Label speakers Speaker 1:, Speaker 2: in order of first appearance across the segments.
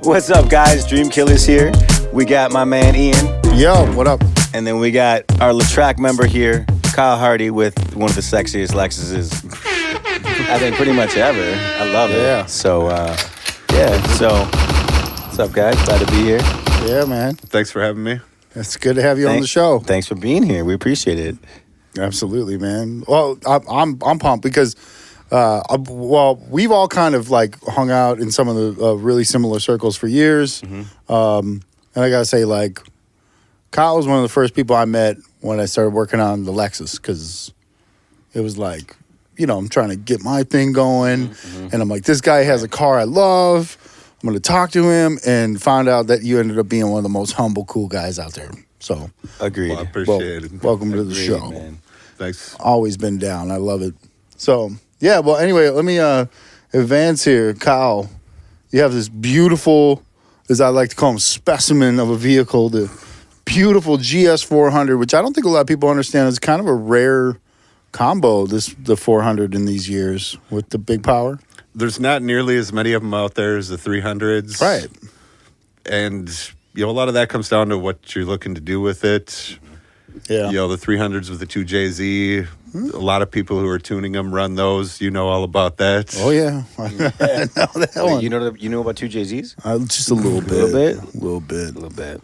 Speaker 1: What's up, guys? Dream Killers here. We got my man Ian.
Speaker 2: Yo, what up?
Speaker 1: And then we got our LaTrack member here, Kyle Harty, with one of the sexiest Lexuses, I think, pretty much ever. I love it.
Speaker 2: Yeah.
Speaker 1: So, what's up, guys? Glad to be here.
Speaker 2: Yeah, man.
Speaker 3: Thanks for having me.
Speaker 2: It's good to have you on the show.
Speaker 1: Thanks for being here. We appreciate it.
Speaker 2: Absolutely, man. Well, I'm pumped because, we've all kind of like hung out in some of the really similar circles for years. And I gotta say, like, Kyle was one of the first people I met when I started working on the Lexus, because it was like, you know, I'm trying to get my thing going, and I'm like, this guy has a car I love. I'm going to talk to him, and found out that you ended up being one of the most humble, cool guys out there. So,
Speaker 1: Agreed.
Speaker 3: Well, I appreciate it.
Speaker 2: Welcome to the
Speaker 1: Agreed,
Speaker 2: show.
Speaker 1: man.
Speaker 3: Thanks.
Speaker 2: Always been down. I love it. So, yeah, well, anyway, let me advance here. Kyle, you have this beautiful, as I like to call them, specimen of a vehicle, the beautiful GS400, which I don't think a lot of people understand is kind of a rare combo, the 400 in these years with the big power.
Speaker 3: There's not nearly as many of them out there as the 300s.
Speaker 2: Right.
Speaker 3: And, you know, a lot of that comes down to what you're looking to do with it.
Speaker 2: Yeah.
Speaker 3: You know, the 300s with the 2JZ, a lot of people who are tuning them run those. You know all about that.
Speaker 2: Oh, yeah. I know that
Speaker 1: Wait,
Speaker 2: one.
Speaker 1: you know about 2JZs?
Speaker 2: Just a little bit.
Speaker 1: A little bit.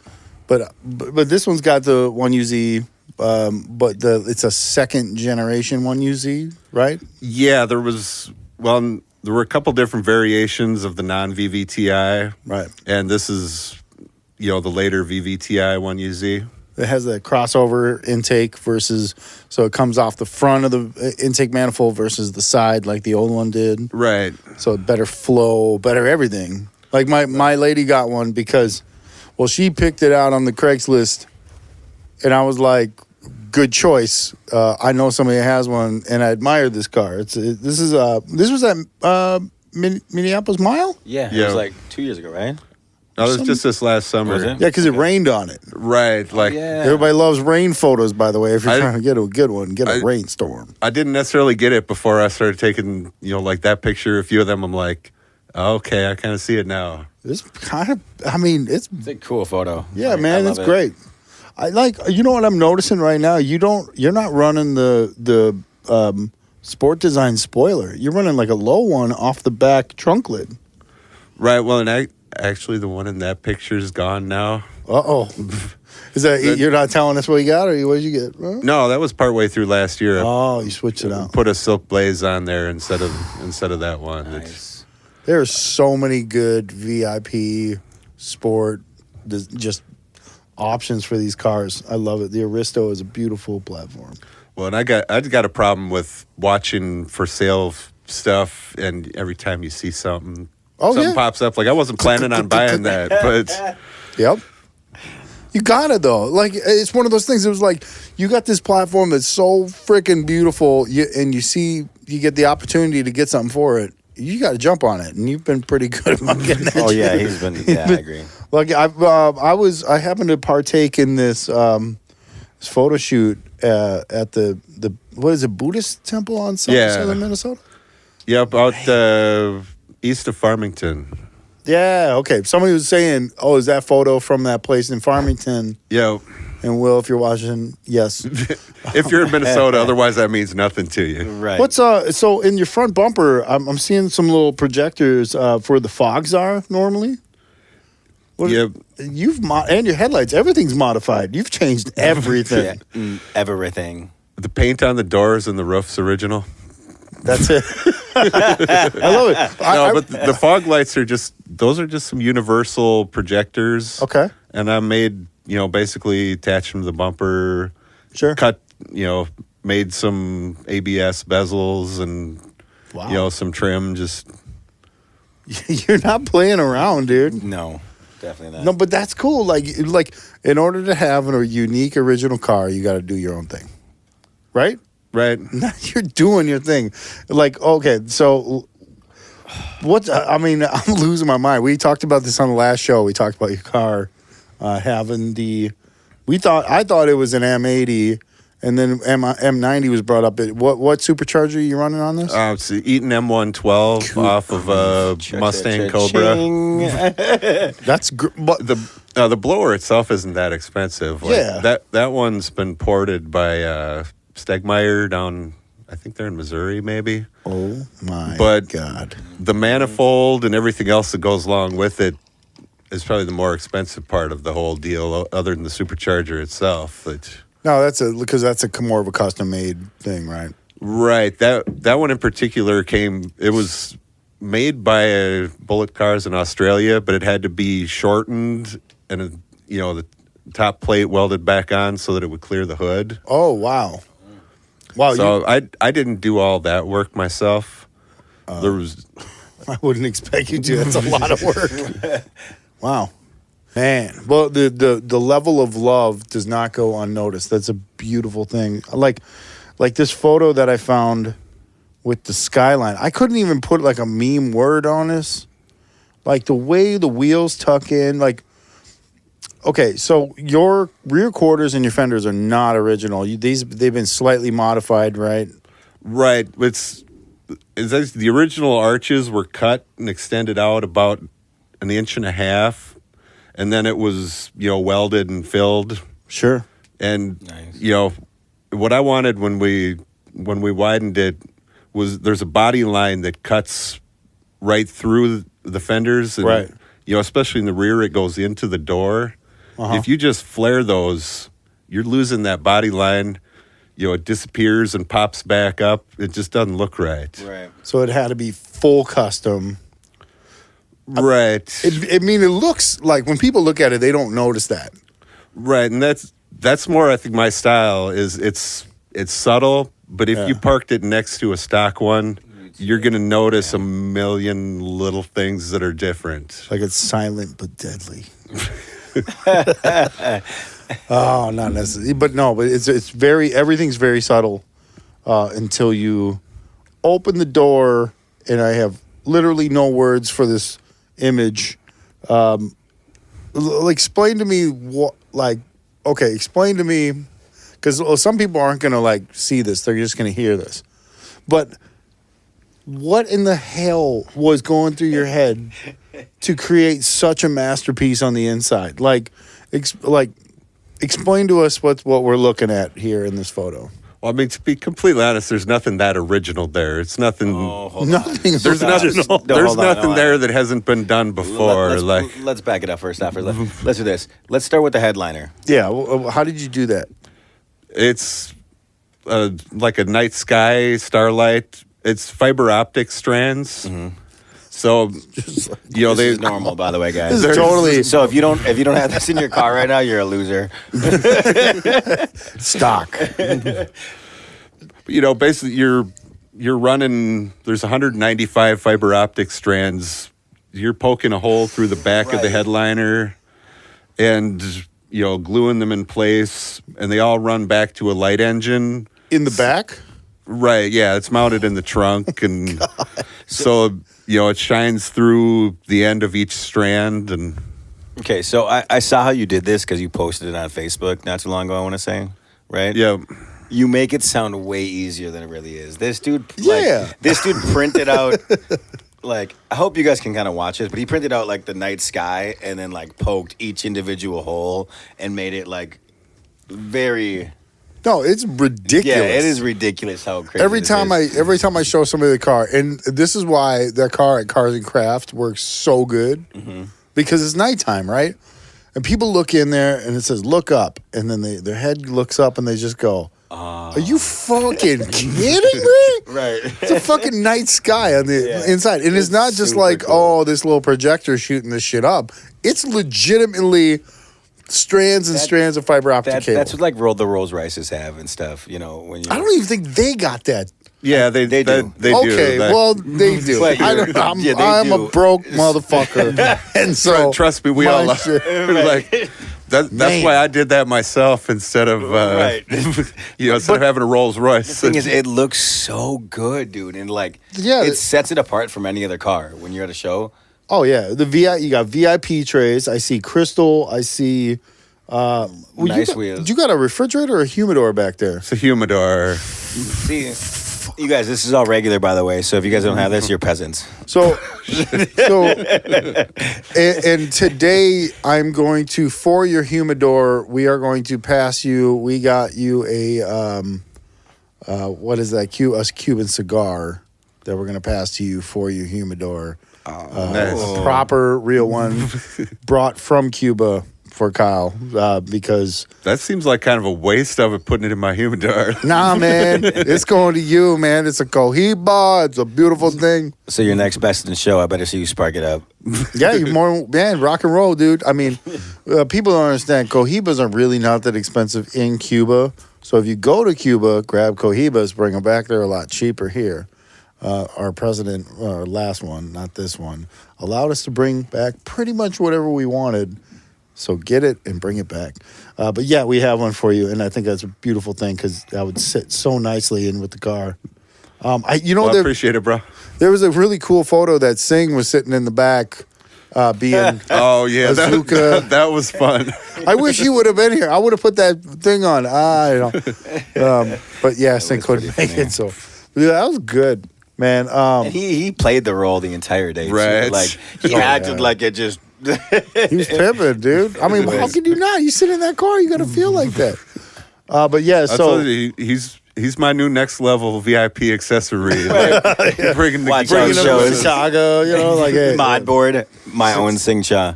Speaker 2: But this one's got the 1UZ, but it's a second generation 1UZ, right?
Speaker 3: Yeah, there were a couple different variations of the non-VVTi.
Speaker 2: Right.
Speaker 3: And this is, you know, the later VVTi 1UZ.
Speaker 2: It has a crossover intake versus, so it comes off the front of the intake manifold versus the side like the old one did.
Speaker 3: Right.
Speaker 2: So better flow, better everything. Like my lady got one because, well, she picked it out on the Craigslist, and I was like, good choice. I know somebody that has one, and I admire this car. This was at Minneapolis Mile?
Speaker 1: Yeah, it
Speaker 3: Yeah.
Speaker 1: was like 2 years ago, right?
Speaker 3: No, it was just this last summer.
Speaker 1: Was it?
Speaker 2: Yeah, because it rained on it.
Speaker 3: Right. Like,
Speaker 1: Yeah.
Speaker 2: Everybody loves rain photos, by the way. If you're
Speaker 3: I-
Speaker 2: trying to get a good one, get a rainstorm.
Speaker 3: I didn't necessarily get it before I started taking, you know, like that picture. A few of them, I'm like, oh, okay, I kind of see it now.
Speaker 2: It's kind of, I mean, it's,
Speaker 1: It's a cool photo.
Speaker 2: yeah,
Speaker 1: I
Speaker 2: man,
Speaker 1: love
Speaker 2: it's
Speaker 1: it.
Speaker 2: great. I like, you know what I'm noticing right now? You're not running the sport design spoiler. You're running like a low one off the back trunk lid.
Speaker 3: Right. Well, and actually, the one in that picture is gone now.
Speaker 2: Uh-oh. Is that, you're not telling us what you got, or what did you get? Huh?
Speaker 3: No, that was partway through last year.
Speaker 2: Oh, you switched it out.
Speaker 3: Put a silk blaze on there instead of that one.
Speaker 1: Nice.
Speaker 2: There are so many good VIP sport just options for these cars. I love it. The Aristo is a beautiful platform.
Speaker 3: Well, and I got a problem with watching for sale stuff, and every time you see something, something pops up. Like, I wasn't planning on buying that, but
Speaker 2: Yep. You got it, though. Like, it's one of those things. It was like, you got this platform that's so freaking beautiful, and you get the opportunity to get something for it. You got to jump on it, and you've been pretty good about getting that.
Speaker 1: Oh, yeah,
Speaker 2: shit.
Speaker 1: I agree.
Speaker 2: Like, I happened to partake in this photo shoot at the what is it, Buddhist temple on southern Minnesota?
Speaker 3: yeah, about east of Farmington.
Speaker 2: Yeah, okay. Somebody was saying, oh, is that photo from that place in Farmington?
Speaker 3: Yeah.
Speaker 2: And Will, if you're watching, yes.
Speaker 3: If you're in Minnesota, otherwise that means nothing to you.
Speaker 1: Right.
Speaker 2: What's so in your front bumper? I'm seeing some little projectors for the fogs are normally.
Speaker 3: Yeah.
Speaker 2: And your headlights, everything's modified. You've changed everything.
Speaker 1: Everything.
Speaker 3: The paint on the doors and the roof's original.
Speaker 2: That's it. I love it.
Speaker 3: But the fog lights are just some universal projectors.
Speaker 2: Okay.
Speaker 3: And I made, you know, basically attached them to the bumper.
Speaker 2: Sure.
Speaker 3: Cut, you know, made some ABS bezels and,
Speaker 2: Wow.
Speaker 3: you know, some trim. Just
Speaker 2: You're not playing around, dude.
Speaker 1: No, definitely not.
Speaker 2: No, but that's cool. Like in order to have a unique original car, you got to do your own thing, right?
Speaker 3: right.
Speaker 2: You're doing your thing. Like, okay, so I'm losing my mind. We talked about this on the last show. We talked about your car having I thought it was an M80, And then M90 was brought up. What supercharger are you running on this?
Speaker 3: It's the Eaton M112 off of a Mustang Cobra.
Speaker 2: That's but
Speaker 3: the blower itself isn't that expensive. That one's been ported by Stegmeyer down, I think they're in Missouri, maybe.
Speaker 2: Oh my God!
Speaker 3: The manifold and everything else that goes along with it is probably the more expensive part of the whole deal, other than the supercharger itself.
Speaker 2: No, because that's more of a custom made thing, right?
Speaker 3: Right. That one in particular it was made by Bullet Cars in Australia, but it had to be shortened and the top plate welded back on so that it would clear the hood.
Speaker 2: Oh wow! Wow.
Speaker 3: So I didn't do all that work myself. I
Speaker 2: wouldn't expect you to. That's a lot of work. Wow. Man, well, the level of love does not go unnoticed. That's a beautiful thing. Like this photo that I found with the Skyline. I couldn't even put like a meme word on this. Like the way the wheels tuck in. Like, okay, so your rear quarters and your fenders are not original. They've been slightly modified, right?
Speaker 3: Right. The original arches were cut and extended out about 1.5 inches. And then it was, welded and filled.
Speaker 2: Sure.
Speaker 3: And, what I wanted when we widened it was there's a body line that cuts right through the fenders. And,
Speaker 2: right.
Speaker 3: Especially in the rear, it goes into the door. Uh-huh. If you just flare those, you're losing that body line. It disappears and pops back up. It just doesn't look right.
Speaker 1: Right.
Speaker 2: So it had to be full custom.
Speaker 3: Right.
Speaker 2: It looks like when people look at it, they don't notice that.
Speaker 3: Right, and that's more, I think, my style is it's subtle, but if you parked it next to a stock one, you're going to notice a million little things that are different.
Speaker 2: Like it's silent but deadly. Oh, not necessarily. But it's very, everything's very subtle until you open the door, and I have literally no words for this image. Explain to me explain to me, because some people aren't gonna see this, they're just gonna hear this, but what in the hell was going through your head to create such a masterpiece on the inside? Explain to us what we're looking at here in this photo.
Speaker 3: Well, I mean, to be completely honest, there's nothing that original there. It's nothing.
Speaker 2: Nothing.
Speaker 3: There's nothing. There's nothing there that hasn't been done before.
Speaker 1: Let's back it up first. Let's do this. Let's start with the headliner.
Speaker 2: Yeah. How did you do that?
Speaker 3: It's like a night sky starlight. It's fiber optic strands. Mm-hmm. So
Speaker 1: this is normal, by the way, guys.
Speaker 2: This is totally.
Speaker 1: So if you don't have this in your car right now, you're a loser.
Speaker 2: Stock.
Speaker 3: Basically, you're running. There's 195 fiber optic strands. You're poking a hole through the back of the headliner, and gluing them in place, and they all run back to a light engine
Speaker 2: in the back.
Speaker 3: Right. Yeah, it's mounted in the trunk, and so. It shines through the end of each strand. And
Speaker 1: okay, so I saw how you did this because you posted it on Facebook not too long ago, I want to say, right?
Speaker 3: Yeah.
Speaker 1: You make it sound way easier than it really is. This dude, this dude printed out, I hope you guys can kind of watch this, but he printed out, the night sky and then, poked each individual hole and made it, very...
Speaker 2: No, it's ridiculous.
Speaker 1: Yeah, it is ridiculous how crazy
Speaker 2: every time I show somebody the car, and this is why that car at Cars and Craft works so good, because it's nighttime, right? And people look in there, and it says "look up," and then their head looks up, and they just go, "Are you fucking kidding me?"
Speaker 1: Right.
Speaker 2: It's a fucking night sky on the inside, and it's not just cool. This little projector shooting this shit up. It's legitimately strands and strands of fiber optic cable.
Speaker 1: That's what the Rolls Royces have and stuff. When you.
Speaker 2: I don't even think they got that.
Speaker 3: Yeah, they do.
Speaker 2: Okay, well, they do. I'm a broke motherfucker, and so
Speaker 3: trust me, we all are. That's why I did that myself instead of instead of having a Rolls Royce.
Speaker 1: The thing is, it looks so good, dude, and it sets it apart from any other car when you're at a show.
Speaker 2: Oh yeah, you got VIP trays. I see crystal. I see
Speaker 1: Nice wheels.
Speaker 2: You got a refrigerator or a humidor back there?
Speaker 3: It's a humidor.
Speaker 1: See, you guys, this is all regular, by the way. So if you guys don't have this, you're peasants.
Speaker 2: So, and today I'm going to, for your humidor, we are going to pass you. We got you a what is that? A Cuban cigar that we're going to pass to you for your humidor.
Speaker 3: Nice.
Speaker 2: Proper, real one, brought from Cuba for Kyle, because
Speaker 3: That seems like kind of a waste of it, putting it in my humidor.
Speaker 2: nah, man, it's going to you, man. It's a Cohiba. It's a beautiful thing.
Speaker 1: So your next best in show, I better see you spark it up.
Speaker 2: Yeah, you're more, man, rock and roll, dude. I mean, people don't understand. Cohibas are really not that expensive in Cuba. So if you go to Cuba, grab Cohibas, bring them back. They're a lot cheaper here. Our president, our last one, not this one, allowed us to bring back pretty much whatever we wanted. So get it and bring it back. But yeah, we have one for you, and I think that's a beautiful thing because that would sit so nicely in with the car. I
Speaker 3: appreciate it, bro.
Speaker 2: There was a really cool photo that Singh was sitting in the back, being
Speaker 3: Oh yeah,
Speaker 2: Bazooka.
Speaker 3: that was fun.
Speaker 2: I wish he would have been here. I would have put that thing on. But yeah, Singh couldn't make it. So yeah, that was good, man.
Speaker 1: And he played the role the entire day. Too.
Speaker 3: Right.
Speaker 1: Like he acted like it just.
Speaker 2: He was pimping, dude. I mean, how could you not? You sit in that car, you got to feel like that. But yeah,
Speaker 3: I
Speaker 2: so
Speaker 3: told you, he's my new next level VIP accessory. Like, bringing
Speaker 1: Watch
Speaker 3: bringing
Speaker 1: out,
Speaker 3: them
Speaker 1: shows.
Speaker 3: to-
Speaker 2: Chicago, like hey,
Speaker 1: Mod board, my own Sing Cha.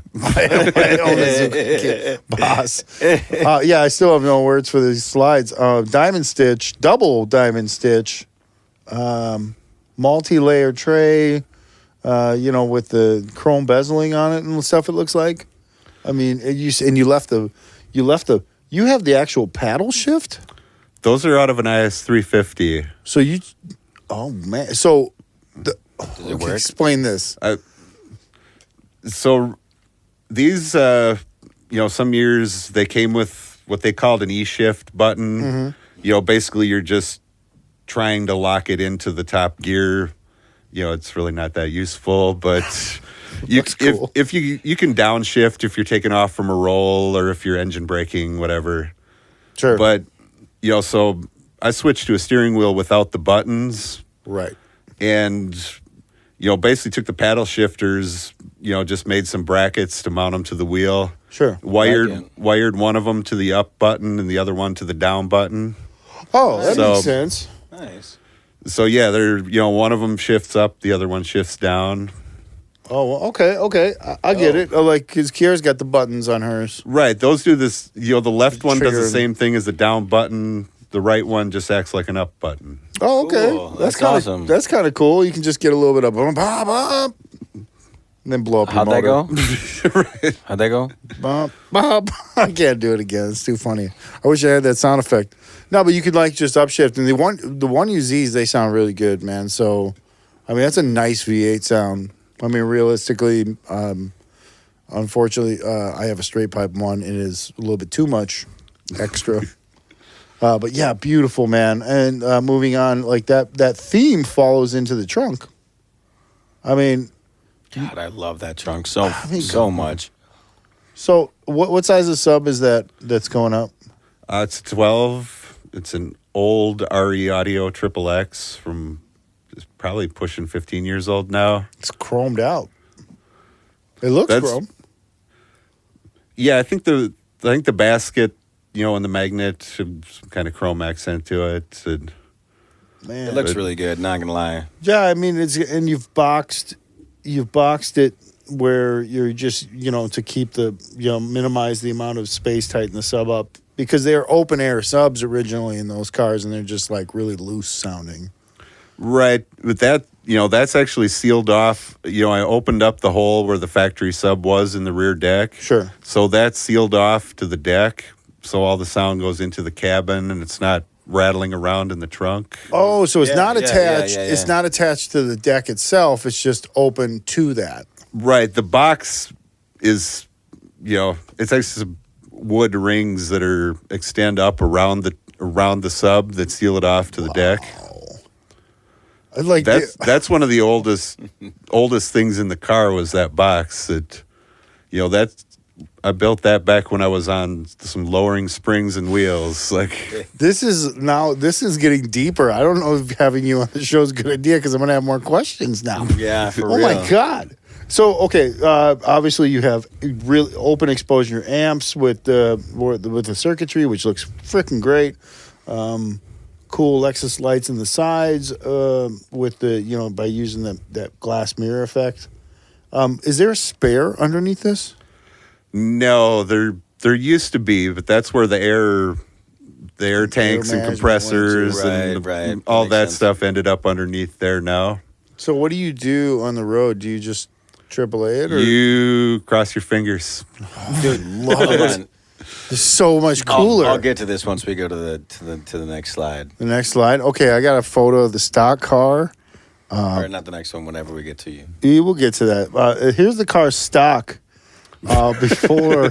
Speaker 2: boss. Yeah, I still have no words for these slides. Diamond stitch, double diamond stitch, multi-layer tray. With the chrome bezeling on it and stuff. It looks like. I mean, you have the actual paddle shift.
Speaker 3: Those are out of an IS 350.
Speaker 2: So oh man. So,
Speaker 1: Does it work?
Speaker 2: Explain this.
Speaker 3: So these, some years they came with what they called an E-shift button. Mm-hmm. Basically you're just trying to lock it into the top gear. It's really not that useful, but
Speaker 2: Cool.
Speaker 3: if you can downshift if you're taking off from a roll or if you're engine braking, whatever.
Speaker 2: Sure.
Speaker 3: But, so I switched to a steering wheel without the buttons.
Speaker 2: Right.
Speaker 3: And, basically took the paddle shifters, just made some brackets to mount them to the wheel.
Speaker 2: Sure.
Speaker 3: Wired one of them to the up button and the other one to the down button.
Speaker 2: Oh, that makes sense.
Speaker 1: Nice.
Speaker 3: So yeah, they're one of them shifts up, the other one shifts down.
Speaker 2: Oh, well, okay. I get it. Like, because Kiara's got the buttons on hers.
Speaker 3: Right. Those do this. The left one does the
Speaker 2: Trigger.
Speaker 3: same thing as the down button. The right one just acts like an up button.
Speaker 2: Oh, okay.
Speaker 1: Cool.
Speaker 2: That's
Speaker 1: That's
Speaker 2: kind of
Speaker 1: awesome.
Speaker 2: That's kind of cool. You can just get a little bit of bump, and then blow up your
Speaker 1: How'd that
Speaker 2: motor.
Speaker 1: go? How'd that go?
Speaker 2: Bump, bump. I can't do it again. It's too funny. I wish I had that sound effect. No, but you could just upshift. And the 1UZs, they sound really good, man. So, I mean, that's a nice V8 sound. I mean, realistically, unfortunately, I have a straight pipe one. It is a little bit too much extra. But yeah, beautiful, man. And moving on, like that theme follows into the trunk. I mean,
Speaker 1: God, I love that trunk so much.
Speaker 2: so what size of sub is that's going up?
Speaker 3: It's 12. It's an old RE Audio Triple X from it's probably pushing 15 years old now.
Speaker 2: It's chromed out. It looks chrome.
Speaker 3: Yeah, I think the basket, and the magnet have some kind of chrome accent to it. And
Speaker 2: Man,
Speaker 1: It looks really good, not gonna lie.
Speaker 2: yeah. I mean, you've boxed it where you're just to keep the minimize the amount of space, tighten the sub up because they're open air subs originally in those cars and they're just like really loose sounding.
Speaker 3: right, but that's actually sealed off. I opened up the hole where the factory sub was in the rear deck.
Speaker 2: Sure.
Speaker 3: So that's sealed off to the deck. So all the sound goes into the cabin and it's not rattling around in the trunk.
Speaker 2: Oh, so it's
Speaker 1: Yeah,
Speaker 2: not
Speaker 1: yeah,
Speaker 2: attached.
Speaker 1: yeah, yeah,
Speaker 2: It's
Speaker 1: yeah.
Speaker 2: not attached to the deck itself. It's just open to that.
Speaker 3: Right. The box is, it's actually some wood rings that extend up around the sub that seal it off to the deck.
Speaker 2: I like
Speaker 3: That's one of the oldest things in the car was that box that, I built that back when I was on some lowering springs and wheels. Like
Speaker 2: this is getting deeper. I don't know if having you on the show is a good idea because I'm going to have more questions now.
Speaker 1: Yeah, for
Speaker 2: oh
Speaker 1: real.
Speaker 2: My God. So, okay, obviously you have really open exposure amps with the circuitry, which looks freaking great. Cool Lexus lights in the sides with the, by using that glass mirror effect. Is there a spare underneath this?
Speaker 3: No, there used to be, but that's where the air tanks and compressors and all that stuff ended up underneath there now.
Speaker 2: So what do you do on the road? Do you just AAA it? Or?
Speaker 3: You cross your fingers.
Speaker 2: Dude, love it. It's so much cooler.
Speaker 1: I'll get to this once we go to the next slide.
Speaker 2: The next slide? Okay, I got a photo of the stock car.
Speaker 1: Or not the next one, whenever we get to you.
Speaker 2: We will get to that. Here's the car stock. Before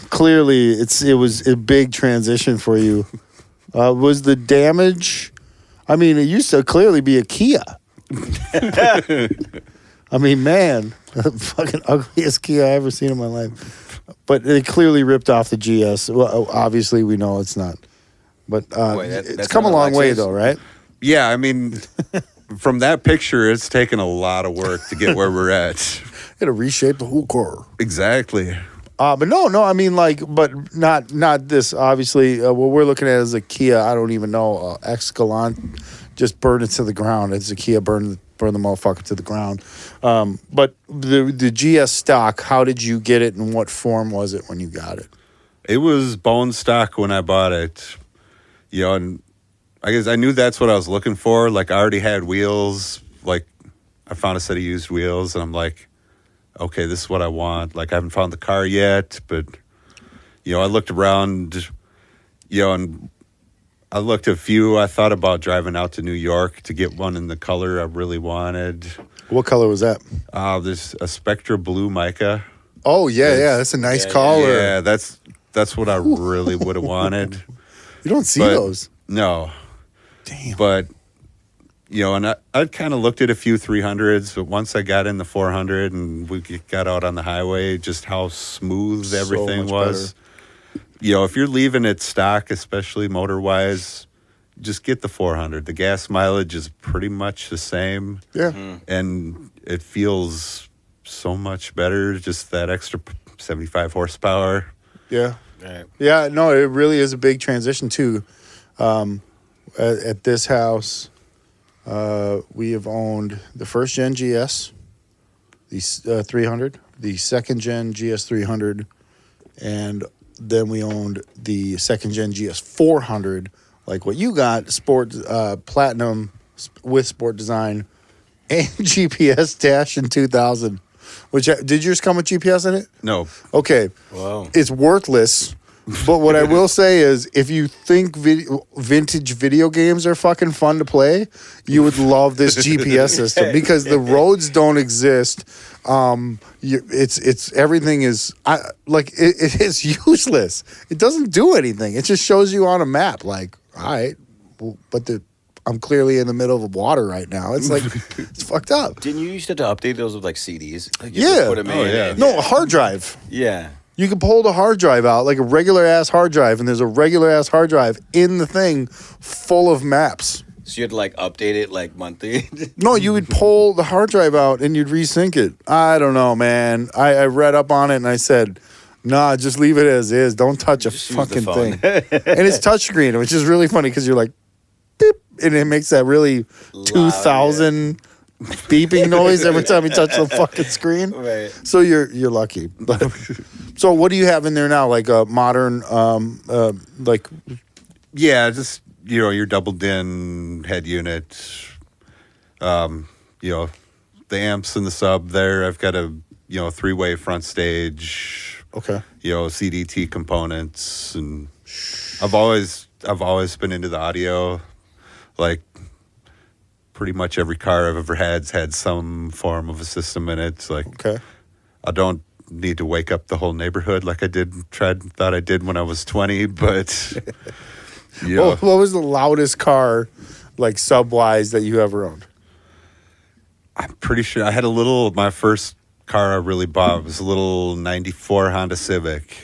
Speaker 2: clearly it was a big transition for you. Was the damage? I mean, it used to clearly be a Kia. I mean, man, the fucking ugliest Kia I ever seen in my life. But it clearly ripped off the GS. Well, obviously we know it's not. But it's come a long way though, right?
Speaker 3: Yeah, I mean. From that picture, it's taken a lot of work to get where we're at.
Speaker 2: Got to reshape the whole car.
Speaker 3: Exactly.
Speaker 2: But no, I mean, but not this. Obviously, what we're looking at is a Kia. I don't even know. Escalante, just burned it to the ground. It's a Kia, burn the motherfucker to the ground. But the GS stock, how did you get it, and what form was it when you got it?
Speaker 3: It was bone stock when I bought it. And I guess I knew that's what I was looking for. Like, I already had wheels. Like, I found a set of used wheels, and I'm like, okay, this is what I want. Like, I haven't found the car yet, but, I looked around, and I looked at a few. I thought about driving out to New York to get one in the color I really wanted.
Speaker 2: What color was that?
Speaker 3: There's a Spectra Blue Mica.
Speaker 2: Oh, yeah, that's a nice color.
Speaker 3: Yeah, that's what I really would have wanted.
Speaker 2: You don't see those.
Speaker 3: No.
Speaker 2: Damn.
Speaker 3: But, and I'd kind of looked at a few 300s, but once I got in the 400 and we got out on the highway, just how smooth everything was. Better. If you're leaving it stock, especially motor-wise, just get the 400. The gas mileage is pretty much the same.
Speaker 2: Yeah.
Speaker 3: And it feels so much better, just that extra 75 horsepower.
Speaker 2: Yeah.
Speaker 1: Right.
Speaker 2: Yeah, no, it really is a big transition, too. At this house, we have owned the first gen GS, the 300, the second gen GS 300, and then we owned the second gen GS 400, like what you got, sport platinum with sport design and GPS dash in 2000. Which did yours come with GPS in it?
Speaker 3: No.
Speaker 2: Okay.
Speaker 1: Wow.
Speaker 2: It's worthless. But what I will say is, if you think vintage video games are fucking fun to play, you would love this GPS system because the roads don't exist. It's everything is it is useless. It doesn't do anything. It just shows you on a map. Like, all right, but I'm clearly in the middle of water right now. It's like it's fucked up.
Speaker 1: Didn't you used to update those with like CDs? Like
Speaker 2: Yeah.
Speaker 1: Put them in.
Speaker 3: yeah.
Speaker 2: No, a hard drive.
Speaker 1: Yeah.
Speaker 2: You can pull the hard drive out, like a regular ass hard drive, and there's a regular ass hard drive in the thing full of maps.
Speaker 1: So you had to like update it like monthly?
Speaker 2: No, you would pull the hard drive out and you'd resync it. I don't know, man. I read up on it and I said, nah, just leave it as is. Don't touch a
Speaker 1: Just use the
Speaker 2: fucking
Speaker 1: phone.
Speaker 2: thing. And it's touchscreen, which is really funny because you're like, beep, and it makes that really
Speaker 1: Loud,
Speaker 2: 2000 beeping noise every time you touch the fucking screen.
Speaker 1: Right.
Speaker 2: So you're lucky. But so what do you have in there now? Like a modern, like
Speaker 3: Yeah, just, your double din head unit. The amps in the sub there. I've got a, 3-way front stage.
Speaker 2: okay.
Speaker 3: CDT components, and I've always been into the audio. Like, pretty much every car I've ever had's had some form of a system in it. Like,
Speaker 2: Okay.
Speaker 3: I don't need to wake up the whole neighborhood like I thought I did when I was 20, but
Speaker 2: What was the loudest car, like sub-wise, that you ever owned?
Speaker 3: I'm pretty sure I had my first car I really bought. It was a little 94 Honda Civic.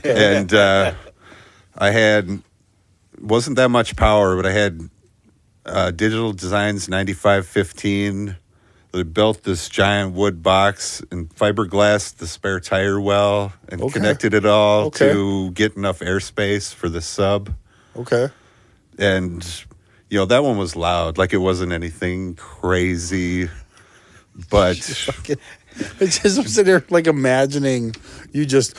Speaker 3: And I had, wasn't that much power, but I had Digital Designs 9515. They built this giant wood box and fiberglassed the spare tire well and connected it all to get enough airspace for the sub.
Speaker 2: Okay.
Speaker 3: And, that one was loud. Like, it wasn't anything crazy, but...
Speaker 2: It's just, I'm sitting there, like, imagining you just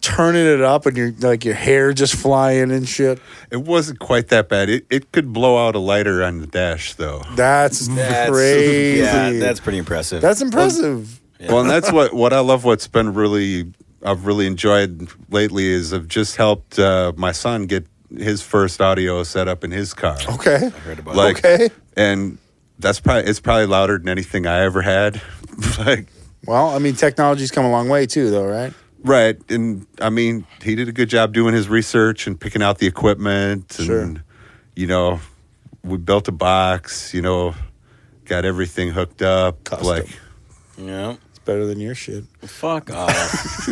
Speaker 2: turning it up and your hair just flying and shit.
Speaker 3: It wasn't quite that bad. It could blow out a lighter on the dash, though.
Speaker 2: That's crazy.
Speaker 1: Yeah, that's pretty impressive.
Speaker 2: That's impressive.
Speaker 3: Well, and that's what I love. What's been I've really enjoyed lately is I've just helped my son get his first audio set up in his car.
Speaker 2: Okay.
Speaker 1: I heard about it.
Speaker 2: Okay.
Speaker 3: And it's probably louder than anything I ever had.
Speaker 2: Well, I mean, technology's come a long way too, though, right?
Speaker 3: Right. And I mean, he did a good job doing his research and picking out the equipment.
Speaker 2: Sure.
Speaker 3: And, we built a box, got everything hooked up.
Speaker 2: Custom.
Speaker 1: Yeah.
Speaker 2: It's better than your shit.
Speaker 1: Fuck off.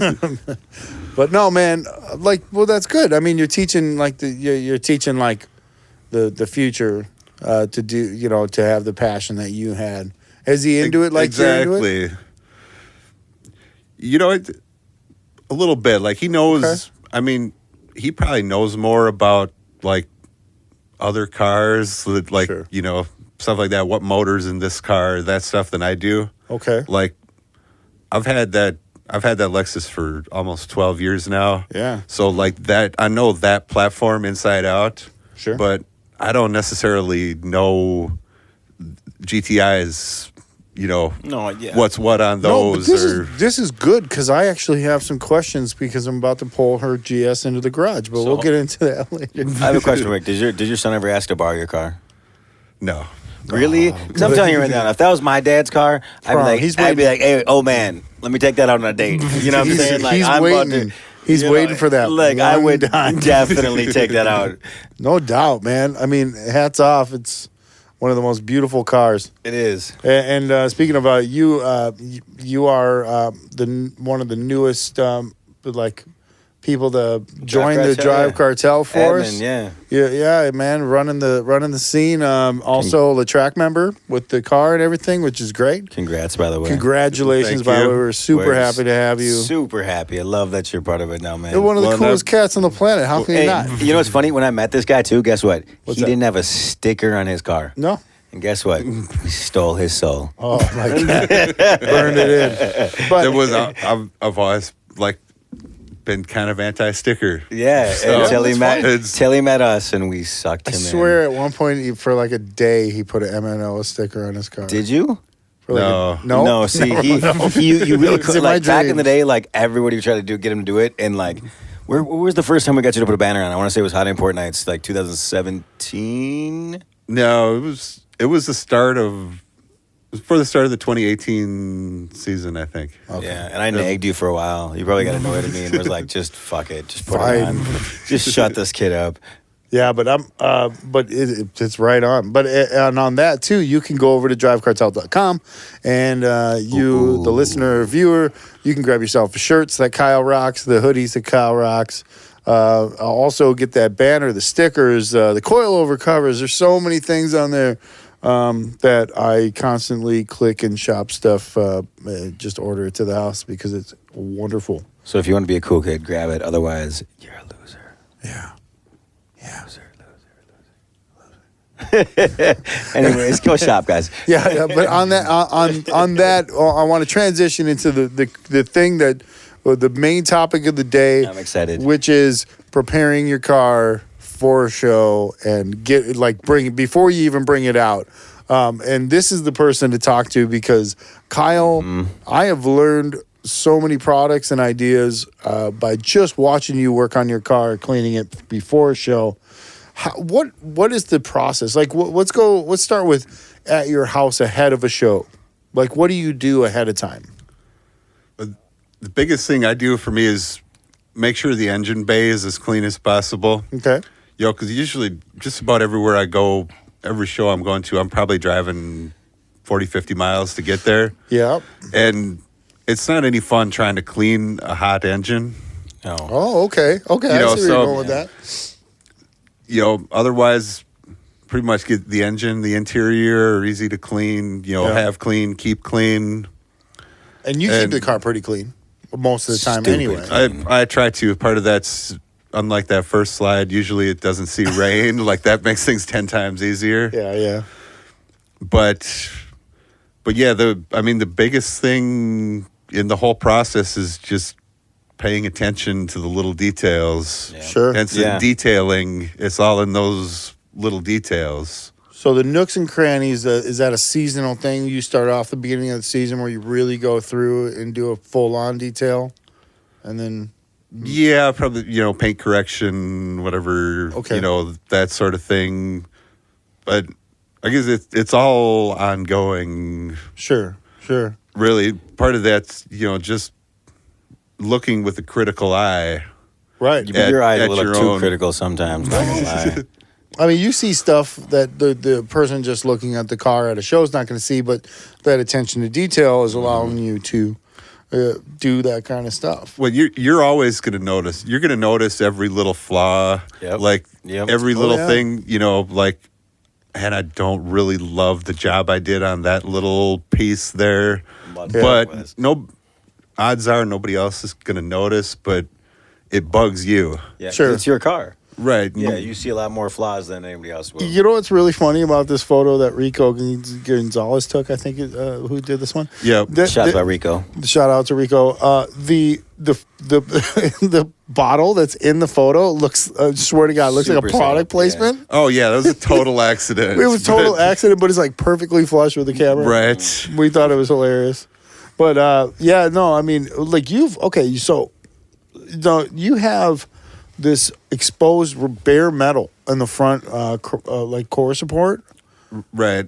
Speaker 2: But no, man, that's good. I mean, you're teaching you're teaching the future to do, to have the passion that you had. Is he into it like
Speaker 3: exactly.
Speaker 2: you're into it?
Speaker 3: A little bit. Like, he knows,
Speaker 2: Okay.
Speaker 3: I mean, he probably knows more about, like, other cars, like,
Speaker 2: Sure.
Speaker 3: Stuff like that, what motor's in this car, that stuff than I do.
Speaker 2: Okay.
Speaker 3: Like, I've had that Lexus for almost 12 years now.
Speaker 2: Yeah.
Speaker 3: So, like, that, I know that platform inside out.
Speaker 2: Sure.
Speaker 3: But I don't necessarily know GTI's,
Speaker 1: No, yeah.
Speaker 3: what's what on
Speaker 2: No, but
Speaker 3: those.
Speaker 2: this is good because I actually have some questions because I'm about to pull her GS into the garage, but we'll get into that later.
Speaker 1: I have a question, Rick. Did your son ever ask to borrow your car?
Speaker 3: No.
Speaker 1: Really? Because I'm telling you right now, if that was my dad's car, I'd be like, hey, oh man, let me take that out on a date. You know what I'm saying? Like,
Speaker 2: He's
Speaker 1: I'm
Speaker 2: waiting.
Speaker 1: about to,
Speaker 2: He's waiting for that.
Speaker 1: Like, I would
Speaker 2: time.
Speaker 1: definitely take that out.
Speaker 2: No doubt, man. I mean, hats off. It's one of the most beautiful cars.
Speaker 1: It is.
Speaker 2: And speaking of you, you are one of the newest people to join the Drive Cartel force.
Speaker 1: Admin,
Speaker 2: Yeah, man, running the scene. Also, the track member with the car and everything, which is great.
Speaker 1: Congrats, by the way.
Speaker 2: Congratulations,
Speaker 3: Thank
Speaker 2: by the
Speaker 3: you.
Speaker 2: way. We're super happy to have you.
Speaker 1: Super happy. I love that you're part of it now, man.
Speaker 2: You're one of the coolest cats on the planet. How can you not?
Speaker 1: You know what's funny? When I met this guy, too, guess what?
Speaker 2: What's
Speaker 1: He
Speaker 2: that?
Speaker 1: didn't have a sticker on his car.
Speaker 2: No.
Speaker 1: And guess what? He stole his soul.
Speaker 2: Oh my God, burned it in. But
Speaker 3: There was I've always been kind of anti-sticker.
Speaker 1: Yeah,
Speaker 3: So-
Speaker 1: until
Speaker 3: It's-
Speaker 1: he met us, and we sucked
Speaker 2: I
Speaker 1: him in.
Speaker 2: swear, at one point for like a day, he put an MNO sticker on his car.
Speaker 1: Did you?
Speaker 2: For like
Speaker 3: No.
Speaker 1: No, see, you really
Speaker 2: It's
Speaker 1: could.
Speaker 2: in my
Speaker 1: Like, back in the
Speaker 2: dreams.
Speaker 1: day, like, everybody would try to get him to do it, and like, where was the first time we got you to put a banner on? I want to say it was Hot Import Nights, like 2017.
Speaker 3: No, it was the start of before the start of the 2018 season, I think.
Speaker 2: Okay.
Speaker 1: Yeah, and I nagged you for a while. You probably got annoyed at me and was like, "Just fuck it, just put
Speaker 2: Fine.
Speaker 1: it on, just shut this kid up."
Speaker 2: Yeah, but it's right on. But and on that too, you can go over to drivecartel.com and the listener or viewer, you can grab yourself the shirts that Kyle rocks, the hoodies that Kyle rocks. Also get that banner, the stickers, the coilover covers. There's so many things on there that I constantly click and shop stuff. Just order it to the house because it's wonderful.
Speaker 1: So if you want to be a cool kid, grab it. Otherwise, you're a loser.
Speaker 2: Yeah.
Speaker 1: Anyways, go shop, guys.
Speaker 2: Yeah, but on that, I want to transition into the thing that, the main topic of the day.
Speaker 1: I'm excited.
Speaker 2: Which is preparing your car for a show and bring it before you even bring it out. And this is the person to talk to because Kyle, I have learned so many products and ideas by just watching you work on your car, cleaning it before a show. What is the process? Like, let's start with at your house ahead of a show. Like, what do you do ahead of time?
Speaker 3: The biggest thing I do for me is make sure the engine bay is as clean as possible.
Speaker 2: Okay.
Speaker 3: Because usually just about everywhere I go, every show I'm going to, I'm probably driving 40, 50 miles to get there.
Speaker 2: Yeah.
Speaker 3: And it's not any fun trying to clean a hot engine.
Speaker 1: No.
Speaker 2: Oh, okay. Okay. I see where you're going with that.
Speaker 3: Otherwise, pretty much get the engine, the interior are easy to clean, have clean, keep clean.
Speaker 2: And you keep the car pretty clean most of the time anyway.
Speaker 3: I try to. Part of that's, unlike that first slide, usually it doesn't see rain. Like, that makes things 10 times easier.
Speaker 2: Yeah.
Speaker 3: But yeah, the biggest thing in the whole process is just paying attention to the little details.
Speaker 1: Yeah.
Speaker 2: Sure.
Speaker 3: And so detailing, it's all in those little details.
Speaker 2: So the nooks and crannies, is that a seasonal thing? You start off the beginning of the season where you really go through and do a full-on detail? And then...
Speaker 3: Yeah, probably, paint correction, whatever, that sort of thing. But I guess it's all ongoing.
Speaker 2: Sure.
Speaker 3: Really, part of that's, just looking with a critical eye.
Speaker 2: Right.
Speaker 1: Your eyes are a little too critical sometimes, not gonna lie.
Speaker 2: I mean, you see stuff that the person just looking at the car at a show is not going to see, but that attention to detail is allowing you to do that kind of stuff.
Speaker 3: Well, you're always going to notice. You're going to notice every little flaw, every little thing, and I don't really love the job I did on that little piece there. But odds are nobody else is going to notice, but it bugs you.
Speaker 1: Yeah,
Speaker 2: sure.
Speaker 1: It's your car.
Speaker 3: Right.
Speaker 1: Yeah, you see a lot more flaws than anybody else will.
Speaker 2: You know what's really funny about this photo that Rico Gonzalez took? I think who did this one?
Speaker 3: Yeah.
Speaker 1: Shout out to Rico.
Speaker 2: Shout out to Rico. The the bottle that's in the photo looks. Swear to God, looks like a product placement.
Speaker 3: Yeah. Oh yeah, that was a total accident.
Speaker 2: It was a total accident, but it's like perfectly flush with the camera.
Speaker 3: Right.
Speaker 2: We thought it was hilarious, but I mean, like you have this exposed bare metal in the front, like core support.
Speaker 3: Right.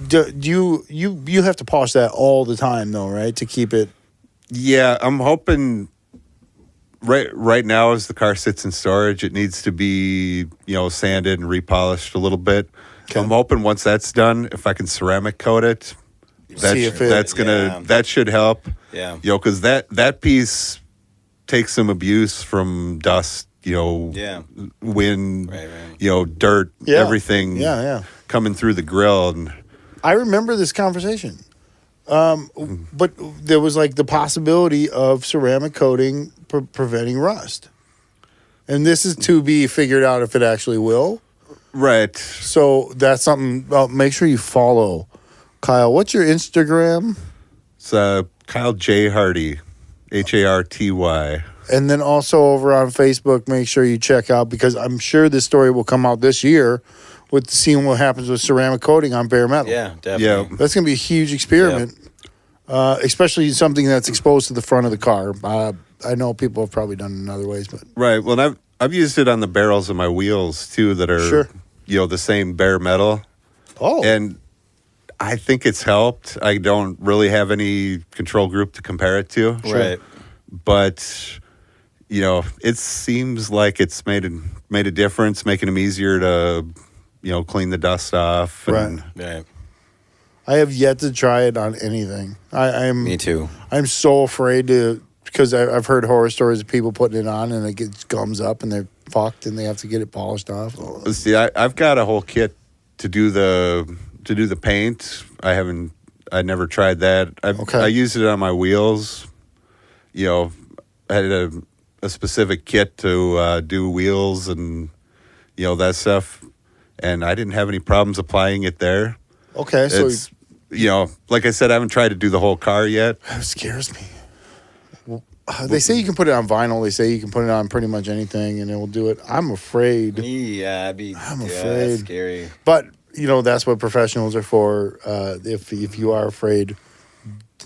Speaker 2: Do you have to polish that all the time though, right? To keep it.
Speaker 3: Yeah, I'm hoping. Right now, as the car sits in storage, it needs to be sanded and repolished a little bit. Okay. I'm hoping once that's done, if I can ceramic coat it, that should help.
Speaker 2: Yeah.
Speaker 3: Because that piece takes some abuse from dust. Wind, right. Dirt, everything coming through the grill. And
Speaker 2: I remember this conversation. But there was like the possibility of ceramic coating preventing rust. And this is to be figured out if it actually will.
Speaker 3: Right.
Speaker 2: So that's something, make sure you follow Kyle. What's your Instagram?
Speaker 3: It's Kyle J. Harty, Harty.
Speaker 2: And then also over on Facebook, make sure you check out, because I'm sure this story will come out this year with seeing what happens with ceramic coating on bare metal.
Speaker 1: Yeah, definitely.
Speaker 3: Yeah.
Speaker 2: That's going to be a huge experiment, especially something that's exposed to the front of the car. I know people have probably done it in other ways, but
Speaker 3: right. Well, I've used it on the barrels of my wheels too, that are the same bare metal.
Speaker 2: Oh,
Speaker 3: and I think it's helped. I don't really have any control group to compare it to.
Speaker 1: Right,
Speaker 3: but. It seems like it's made a difference, making them easier to, clean the dust off. And,
Speaker 1: right.
Speaker 2: I have yet to try it on anything.
Speaker 1: Me too.
Speaker 2: I'm so afraid to, because I've heard horror stories of people putting it on and it gets gums up and they're fucked and they have to get it polished off.
Speaker 3: See, I've got a whole kit to do the paint. I never tried that. I used it on my wheels. I had a specific kit to do wheels and that stuff, and I didn't have any problems applying it there.
Speaker 2: Okay, so
Speaker 3: it's like I said, I haven't tried to do the whole car yet.
Speaker 2: It scares me. They say you can put it on vinyl. They say you can put it on pretty much anything, and it will do it. I'm afraid.
Speaker 1: I'm afraid. That's scary.
Speaker 2: But that's what professionals are for. If you are afraid,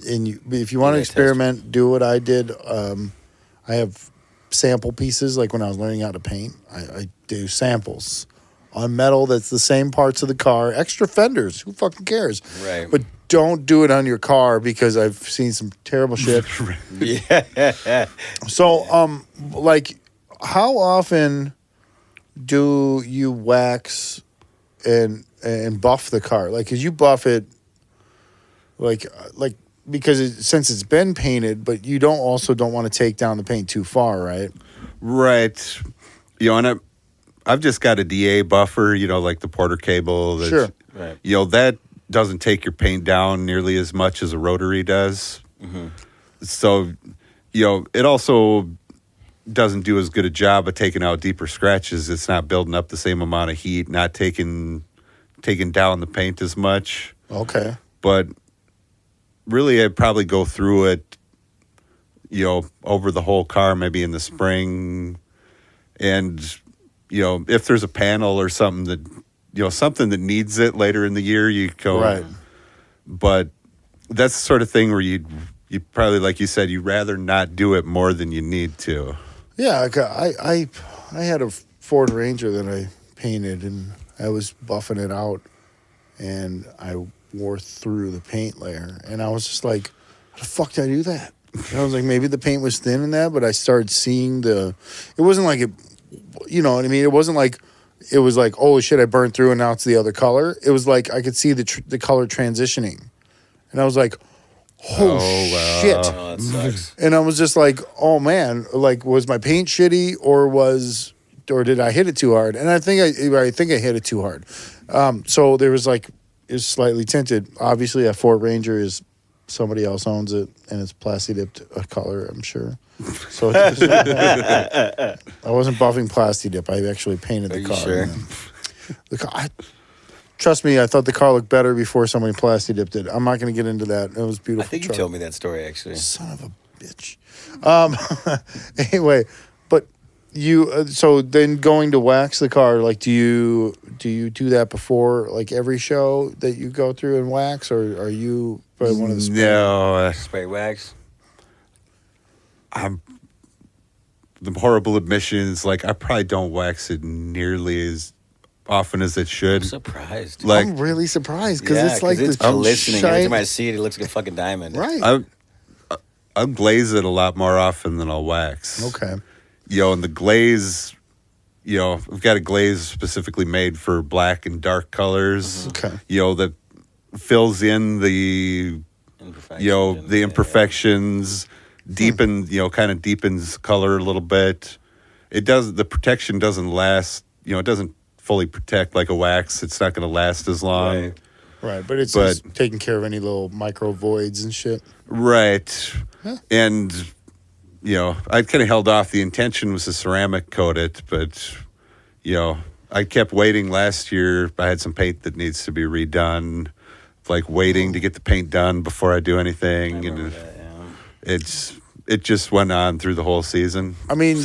Speaker 2: and if you want to experiment, do what I did. I have sample pieces, like when I was learning how to paint, I do samples on metal that's the same parts of the car, extra fenders, who fucking cares?
Speaker 1: Right.
Speaker 2: But don't do it on your car, because I've seen some terrible shit.
Speaker 1: Yeah.
Speaker 2: So, like, how often do you wax and buff the car? Like, 'cause you buff it like because since it's been painted, but you don't want to take down the paint too far, right?
Speaker 3: Right. And I've just got a DA buffer, like the Porter cable.
Speaker 2: Sure.
Speaker 1: Right.
Speaker 3: That doesn't take your paint down nearly as much as a rotary does. Mm-hmm. So, it also doesn't do as good a job of taking out deeper scratches. It's not building up the same amount of heat, not taking down the paint as much.
Speaker 2: Okay.
Speaker 3: But really, I'd probably go through it, over the whole car, maybe in the spring. And, if there's a panel or something that needs it later in the year, you go.
Speaker 2: Right. But
Speaker 3: that's the sort of thing where you probably, like you said, you'd rather not do it more than you need to.
Speaker 2: Yeah, I had a Ford Ranger that I painted, and I was buffing it out, and I wore through the paint layer, and I was just like, how the fuck did I do that? And I was like, maybe the paint was thin in that, but I started seeing it wasn't like it, you know what I mean? It wasn't like, it was like, oh shit, I burned through and now it's the other color. It was like, I could see the color transitioning, and I was like, oh shit.
Speaker 1: Oh, that sucks.
Speaker 2: And I was just like, oh man, like, was my paint shitty or did I hit it too hard? And I think I hit it too hard. So there was like, it's slightly tinted. Obviously, a Ford Ranger is somebody else owns it, and it's plasti dipped color, I'm sure. So I wasn't buffing plasti dip. I actually painted the car.
Speaker 1: Sure?
Speaker 2: The car. Trust me, I thought the car looked better before somebody plasti dipped it. I'm not going to get into that. It was beautiful.
Speaker 1: I think you told me that story, actually.
Speaker 2: Son of a bitch. Anyway, but you so then going to wax the car, like, do you do that before, like, every show that you go through and wax, or are you probably one of the
Speaker 1: spray wax?
Speaker 3: The horrible admission is, like, I probably don't wax it nearly as often as it should.
Speaker 1: I'm surprised.
Speaker 2: Like, I'm really surprised because it's like
Speaker 1: it's
Speaker 2: the
Speaker 1: glistening. Every time I see it, it looks like a fucking diamond.
Speaker 2: Right.
Speaker 3: I'll glaze it a lot more often than I'll wax.
Speaker 2: Okay.
Speaker 3: And the glaze, I've got a glaze specifically made for black and dark colors.
Speaker 2: Okay.
Speaker 3: That fills in the imperfections, kind of deepens color a little bit. The protection doesn't last, it doesn't fully protect like a wax. It's not going to last as long.
Speaker 2: Right, but it's just taking care of any little micro voids and shit.
Speaker 3: Right. Huh. And, I kind of held off. The intention was to ceramic coat it, but, I kept waiting last year. I had some paint that needs to be redone, like waiting to get the paint done before I do anything. It just went on through the whole season.
Speaker 2: I mean,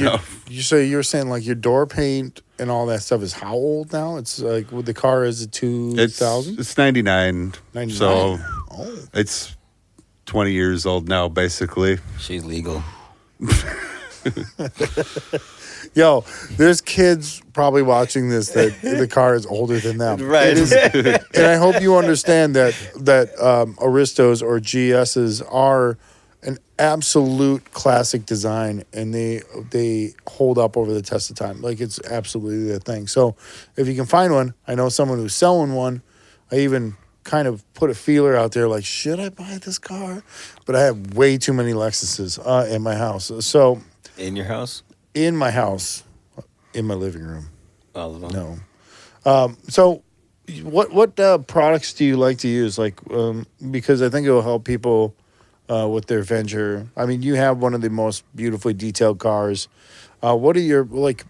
Speaker 2: you're saying like your door paint and all that stuff is how old now? It's like, with the car, is it 2000?
Speaker 3: It's 99.
Speaker 2: 99.
Speaker 3: So it's 20 years old now, basically.
Speaker 1: She's legal.
Speaker 2: Yo, there's kids probably watching this that the car is older than them.
Speaker 1: Right.
Speaker 2: And I hope you understand that Aristos or GSs are an absolute classic design, and they hold up over the test of time. Like, it's absolutely the thing. So if you can find one, I know someone who's selling one. I even kind of put a feeler out there, like, should I buy this car? But I have way too many Lexuses in my house. So
Speaker 1: in your house?
Speaker 2: In my house, in my living room.
Speaker 1: All of them?
Speaker 2: No. So what products do you like to use? Like, because I think it will help people with their venture. I mean, you have one of the most beautifully detailed cars. What are your, like,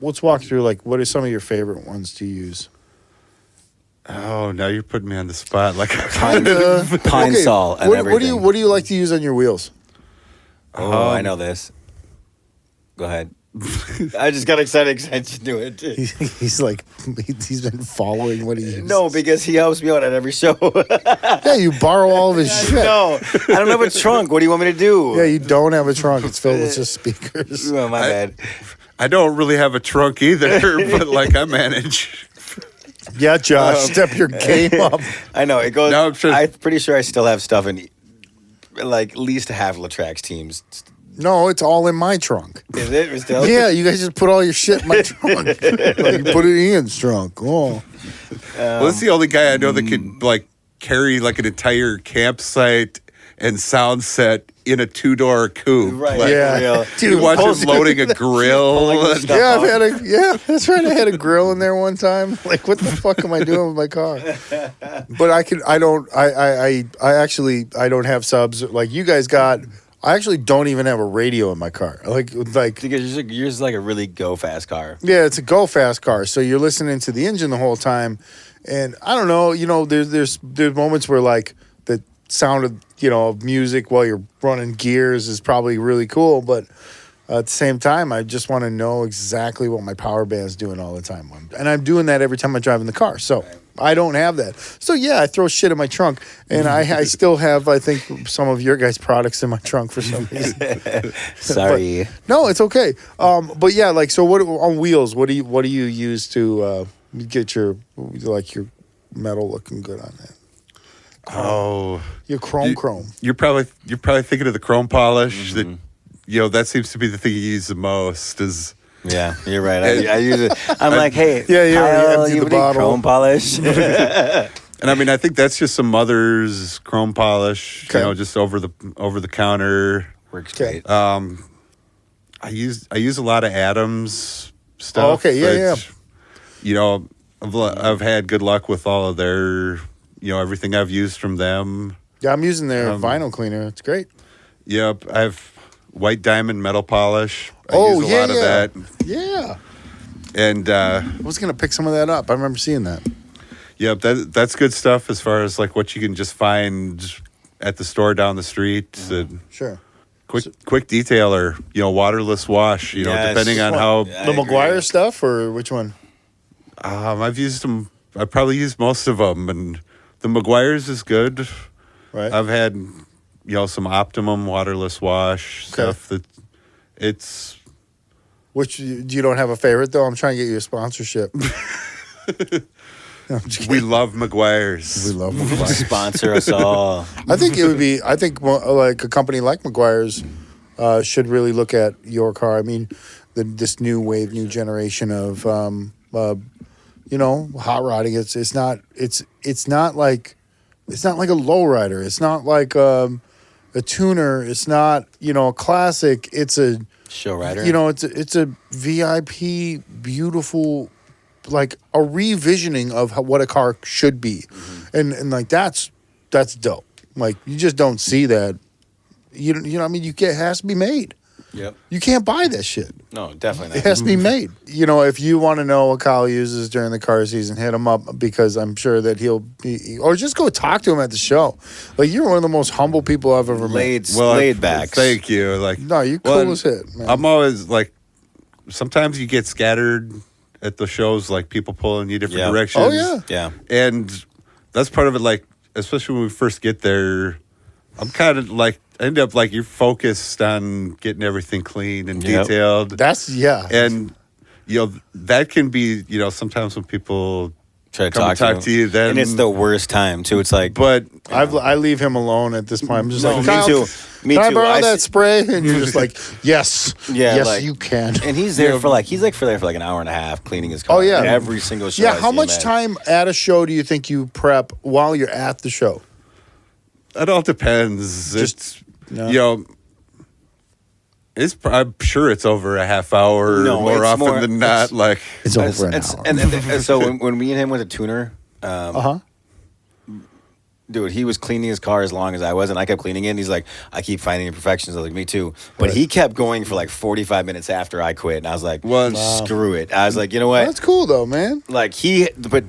Speaker 2: let's walk through, like, what are some of your favorite ones to use?
Speaker 3: Oh, now you're putting me on the spot. Like,
Speaker 1: Pine Sol and everything.
Speaker 2: What do you like to use on your wheels?
Speaker 1: Oh, I know this. Go ahead. I just got excited because I just knew it.
Speaker 2: He's like, he's been following what he uses.
Speaker 1: No, because he helps me out at every show.
Speaker 2: Yeah, you borrow all of his shit.
Speaker 1: No, I don't have a trunk. What do you want me to do?
Speaker 2: Yeah, you don't have a trunk. It's filled with just speakers.
Speaker 1: Oh, my bad.
Speaker 3: I don't really have a trunk either, but, like, I manage.
Speaker 2: Yeah, Josh, step your game up.
Speaker 1: I know. It goes.
Speaker 3: No,
Speaker 1: I'm pretty sure I still have stuff in, like, at least half Latrax teams.
Speaker 2: No, it's all in my trunk.
Speaker 1: Is it still?
Speaker 2: Yeah, you guys just put all your shit in my trunk. Like, you put it in Ian's trunk. Oh.
Speaker 3: Well, that's the only guy I know that could, like, carry, like, an entire campsite and sound set in a 2-door coupe.
Speaker 1: Right.
Speaker 3: Like,
Speaker 2: Yeah.
Speaker 3: Dude, you watch him loading a grill.
Speaker 2: Yeah, that's right. I had a grill in there one time. Like, what the fuck am I doing with my car? But I don't have subs like you guys got. I actually don't even have a radio in my car. Like
Speaker 1: because yours is like a really go fast car.
Speaker 2: Yeah, it's a go fast car. So you're listening to the engine the whole time, and I don't know. There's moments where like the sound of of music while you're running gears is probably really cool, but at the same time, I just want to know exactly what my power band's doing all the time, and I'm doing that every time I drive in the car. So. Right. I don't have that. So, yeah, I throw shit in my trunk. And I still have, I think, some of your guys' products in my trunk for some reason.
Speaker 1: Sorry.
Speaker 2: But, no, it's okay. But, yeah, like, so what on wheels, what do you use to get your metal looking good on that?
Speaker 3: Oh.
Speaker 2: Your chrome.
Speaker 3: You're probably thinking of the chrome polish. That, that seems to be the thing you use the most is...
Speaker 1: Yeah, you're right. I use it. I'm like, hey,
Speaker 2: Kyle,
Speaker 1: you need chrome polish.
Speaker 3: And I mean, I think that's just some Mother's chrome polish, just over the counter.
Speaker 1: Works great.
Speaker 3: I use a lot of Adams stuff.
Speaker 2: Oh, okay, yeah.
Speaker 3: I've had good luck with all of their, everything I've used from them.
Speaker 2: Yeah, I'm using their vinyl cleaner. It's great.
Speaker 3: Yep, I have white diamond metal polish. I use a lot of that.
Speaker 2: Yeah.
Speaker 3: And
Speaker 2: I was gonna pick some of that up. I remember seeing that.
Speaker 3: Yep, that's good stuff as far as like what you can just find at the store down the street.
Speaker 2: Sure.
Speaker 3: Quick detailer, waterless wash, depending on how
Speaker 2: the McGuire stuff or which one?
Speaker 3: I've used them. I probably used most of them, and the McGuire's is good.
Speaker 2: Right.
Speaker 3: I've had some Optimum waterless wash stuff that it's.
Speaker 2: Which you don't have a favorite though? I'm trying to get you a sponsorship. No,
Speaker 3: we love McGuire's.
Speaker 2: We love McGuire's.
Speaker 1: Sponsor us all.
Speaker 2: I think it would be. I think like a company like McGuire's should really look at your car. I mean, this new wave, new generation of hot rodding. It's not like a lowrider. It's not like a tuner. It's not a classic. It's a
Speaker 1: show rider.
Speaker 2: It's a VIP, beautiful, like a revisioning of what a car should be, and like that's dope. Like you just don't see that. It has to be made.
Speaker 1: Yep.
Speaker 2: You can't buy this shit.
Speaker 1: No, definitely not.
Speaker 2: It has to be made. If you want to know what Kyle uses during the car season, hit him up because I'm sure that he'll be, or just go talk to him at the show. Like you're one of the most humble people I've ever met.
Speaker 1: Laid back.
Speaker 3: Thank you. Like
Speaker 2: no, you're cool as shit, man.
Speaker 3: I'm always like, sometimes you get scattered at the shows, like people pulling you different directions.
Speaker 2: Oh
Speaker 1: yeah.
Speaker 3: And that's part of it. Like especially when we first get there, I'm kind of like. I end up like you're focused on getting everything clean and detailed.
Speaker 2: That's
Speaker 3: and that can be sometimes when people
Speaker 1: try to talk to you,
Speaker 3: then
Speaker 1: and it's the worst time too. It's like,
Speaker 3: but
Speaker 2: I leave him alone at this point. I'm just like,
Speaker 1: me too.
Speaker 2: Can I borrow that spray? And you're just like, yes, yes,
Speaker 1: like,
Speaker 2: you can.
Speaker 1: And he's there for like an hour and a half cleaning his car.
Speaker 2: Oh yeah,
Speaker 1: every single show.
Speaker 2: Yeah, how much time at a show do you think you prep while you're at the show?
Speaker 3: It all depends. I'm sure it's over a half hour more often than not. Like
Speaker 2: it's over an hour.
Speaker 1: And so when me and him went to tuner, dude, he was cleaning his car as long as I was, and I kept cleaning it. And he's like, I keep finding imperfections. I was like, me too. But he kept going for like 45 minutes after I quit, and I was like, screw it. I was like, you know what?
Speaker 2: That's cool though, man.
Speaker 1: Like but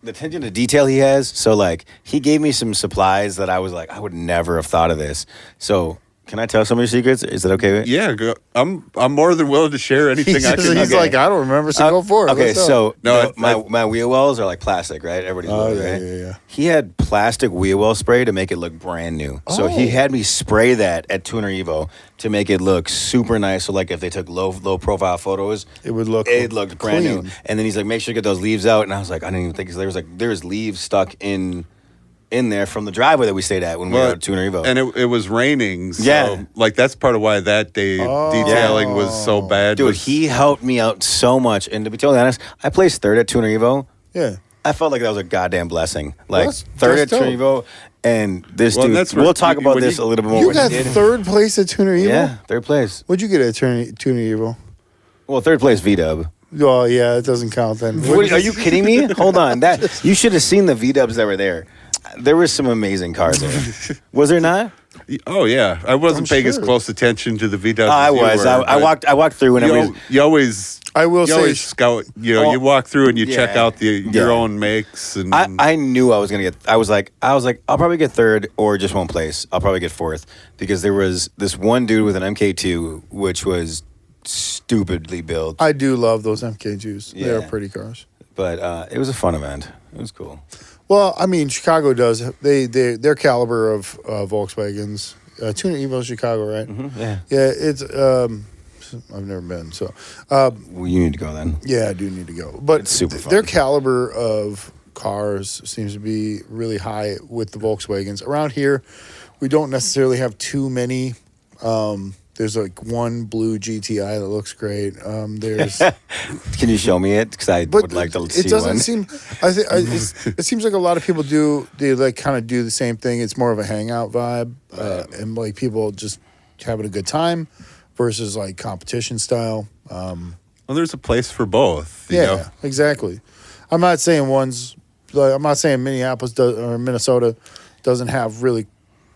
Speaker 1: the attention to detail he has. So like he gave me some supplies that I was like, I would never have thought of this. So can I tell some of your secrets? Is that okay?
Speaker 3: Yeah, I'm more than willing to share anything I can.
Speaker 2: He's like, I don't remember, so go for it.
Speaker 1: Okay, so my wheel wells are like plastic, right? Everybody's right?
Speaker 2: Yeah.
Speaker 1: He had plastic wheel well spray to make it look brand new. So he had me spray that at Tuner Evo to make it look super nice. So like if they took low profile photos,
Speaker 2: it looked
Speaker 1: brand
Speaker 2: clean.
Speaker 1: new. And then he's like, make sure you get those leaves out. And I was like, I didn't even think there's leaves stuck in there from the driveway that we stayed at when we were at Tuner Evo.
Speaker 3: And it was raining. So like that's part of why that day detailing was so bad.
Speaker 1: Dude, he helped me out so much. And to be totally honest, I placed third at Tuner Evo.
Speaker 2: Yeah.
Speaker 1: I felt like that was a goddamn blessing. Like
Speaker 2: That's
Speaker 1: third at
Speaker 2: dope.
Speaker 1: Tuner Evo, and this
Speaker 3: Well,
Speaker 1: dude.
Speaker 3: that's where-
Speaker 1: We'll talk about
Speaker 3: when
Speaker 1: this
Speaker 3: you-
Speaker 1: a little bit more.
Speaker 2: You
Speaker 1: when
Speaker 2: got
Speaker 1: he did.
Speaker 2: third place at Tuner Evo?
Speaker 1: Yeah, third place.
Speaker 2: What'd you get at Tuner Evo?
Speaker 1: Well, third place V-Dub.
Speaker 2: Oh, yeah, it doesn't count then.
Speaker 1: What, are you kidding me? Hold on, that you should have seen the V-Dubs that were there. There were some amazing cars there. Was there not?
Speaker 3: Oh yeah, I wasn't
Speaker 2: I'm
Speaker 3: paying as
Speaker 2: sure.
Speaker 3: close attention to the VW.
Speaker 1: I was. I walked through and everybody.
Speaker 3: You always.
Speaker 2: I will
Speaker 3: You
Speaker 2: say,
Speaker 3: always scout. You know,
Speaker 1: Oh,
Speaker 3: you walk through and you check
Speaker 1: yeah.
Speaker 3: out your own makes. And
Speaker 1: I knew I was gonna get. I was like, I'll probably get third or just one place. I'll probably get fourth because there was this one dude with an MK2 which was stupidly built,
Speaker 2: I do love those MK2s. They are
Speaker 1: Yeah.
Speaker 2: pretty cars.
Speaker 1: but it was a fun event. It was cool.
Speaker 2: Well, I mean, Chicago does. Their caliber of Volkswagens. Tuner Evo Chicago, right?
Speaker 1: Yeah,
Speaker 2: Yeah, it's. I've never been, so
Speaker 1: well, you need to go then.
Speaker 2: yeah, I do need to go. But
Speaker 1: It's super fun.
Speaker 2: their caliber of cars seems to be really high with the Volkswagens. Around here, we don't necessarily have too many. There's like one blue GTI that looks great. There's,
Speaker 1: Can you show me it? Because I
Speaker 2: but
Speaker 1: would like to
Speaker 2: it
Speaker 1: see
Speaker 2: doesn't
Speaker 1: one.
Speaker 2: seem. It seems like a lot of people do. They like kind of do the same thing. It's more of a hangout vibe, and like people just having a good time versus like competition style.
Speaker 3: well, there's a place for both. You
Speaker 2: Yeah,
Speaker 3: know?
Speaker 2: exactly. I'm not saying I'm not saying Minneapolis or Minnesota doesn't have really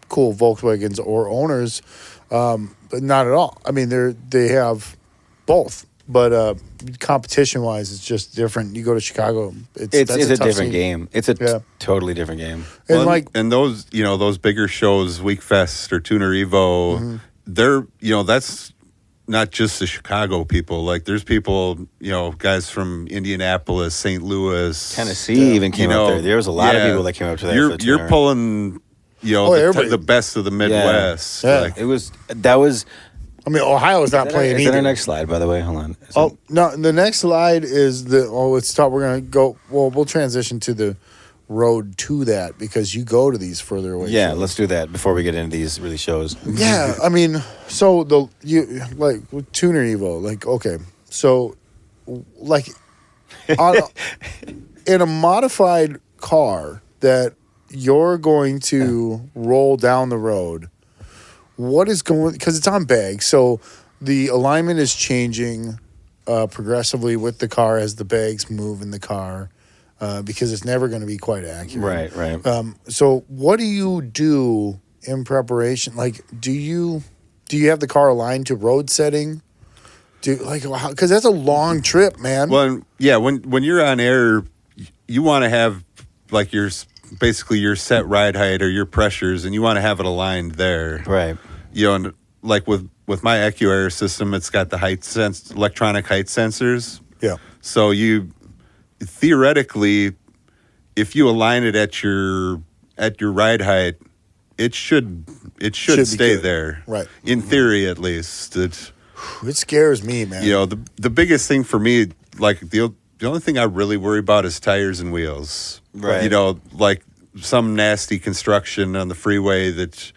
Speaker 2: cool Volkswagens or owners, but not at all. I mean, they have both, but competition wise, it's just different. You go to Chicago,
Speaker 1: It's
Speaker 2: that's
Speaker 1: a
Speaker 2: tough
Speaker 1: different
Speaker 2: scene.
Speaker 1: game. It's a
Speaker 2: Yeah.
Speaker 1: totally different game.
Speaker 2: And
Speaker 3: Well,
Speaker 2: like,
Speaker 3: and those those bigger shows, Weekfest or Tuner Evo,
Speaker 2: Mm-hmm.
Speaker 3: they're that's not just the Chicago people. Like there's people, guys from Indianapolis, St. Louis,
Speaker 1: Tennessee even came up there. There was a lot of people that came up to there.
Speaker 3: You're
Speaker 1: for the
Speaker 3: you're
Speaker 1: Tuner.
Speaker 3: pulling,
Speaker 2: everybody.
Speaker 3: the best of the Midwest.
Speaker 2: Yeah.
Speaker 3: Like,
Speaker 1: It was that was.
Speaker 2: I mean, Ohio's not playing
Speaker 1: Is
Speaker 2: either.
Speaker 1: that our next slide? By the way, hold on.
Speaker 2: Oh no! The next slide is let's talk. We're gonna go. Well, we'll transition to the road to that because you go to these further away.
Speaker 1: Yeah,
Speaker 2: shows.
Speaker 1: let's do that before we get into these really shows.
Speaker 2: Yeah, I mean, so you like with Tuner Evo, like okay, so like in a modified car that you're going to roll down the road. What is going because it's on bag, so the alignment is changing progressively with the car as the bags move in the car because it's never going to be quite accurate.
Speaker 1: Right.
Speaker 2: So what do you do in preparation? Like, do you have the car aligned to road setting? Because that's a long trip, man.
Speaker 3: well, yeah, when you're on air, you want to have like basically your set ride height or your pressures, and you want to have it aligned there.
Speaker 1: Right.
Speaker 3: And like with my EcuAir system, it's got the electronic height sensors.
Speaker 2: Yeah.
Speaker 3: So you theoretically, if you align it at your ride height, it should
Speaker 2: be
Speaker 3: stay
Speaker 2: good.
Speaker 3: there.
Speaker 2: Right.
Speaker 3: In theory, at least.
Speaker 2: It scares me, man.
Speaker 3: The biggest thing for me, like the only thing I really worry about is tires and wheels.
Speaker 1: Right.
Speaker 3: Like some nasty construction on the freeway that,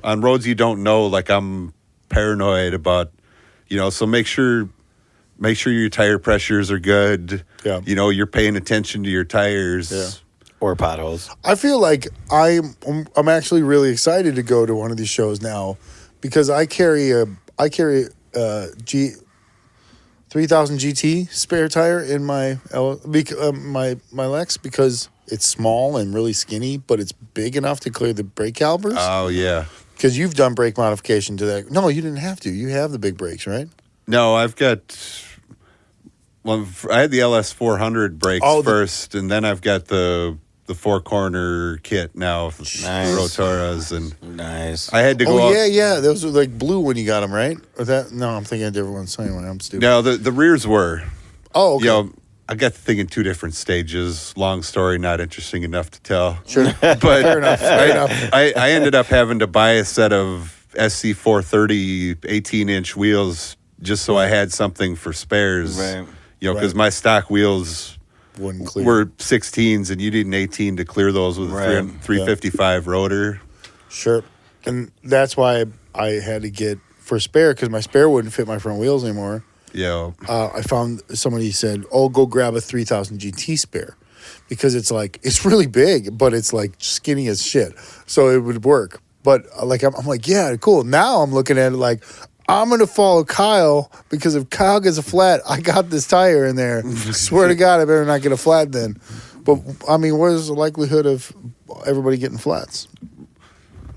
Speaker 3: on roads you don't know, like I'm paranoid about, so make sure your tire pressures are good.
Speaker 2: Yeah.
Speaker 3: You're paying attention to your tires.
Speaker 2: Yeah.
Speaker 1: Or potholes.
Speaker 2: I feel like I'm actually really excited to go to one of these shows now because I carry a 3000 GT spare tire in my my Lex because it's small and really skinny, but it's big enough to clear the brake calipers.
Speaker 3: Oh, yeah.
Speaker 2: Because you've done brake modification to that. No, you didn't have to. You have the big brakes, right?
Speaker 3: No, I've got. Well, I had the LS400 brakes first, and then I've got the 4-corner kit now,
Speaker 1: Nice.
Speaker 3: Rotoras, and
Speaker 1: Nice.
Speaker 3: I had to go.
Speaker 2: Oh yeah. Those were like blue when you got them, right? Or that? No, I'm thinking of different ones. Anyway, I'm stupid.
Speaker 3: No, the rears were.
Speaker 2: Oh, okay.
Speaker 3: I got the thing in 2 different stages. Long story, not interesting enough to tell.
Speaker 2: Sure.
Speaker 3: But
Speaker 2: Fair enough.
Speaker 3: I ended up having to buy a set of SC430 18-inch wheels just so I had something for spares.
Speaker 1: Right.
Speaker 3: Because my stock wheels
Speaker 2: Wouldn't clear.
Speaker 3: were 16s, and you need an 18 to clear those with a
Speaker 1: Right.
Speaker 3: 355 rotor.
Speaker 2: Sure. And that's why I had to get for spare because my spare wouldn't fit my front wheels anymore. I found somebody said, "Oh, go grab a 3000 GT spare." because it's like it's really big, but it's like skinny as shit. So it would work. But like I'm like, yeah, cool. Now I'm looking at it like I'm gonna follow Kyle because if Kyle gets a flat, I got this tire in there. Swear to God, I better not get a flat then. But I mean, what is the likelihood of everybody getting flats?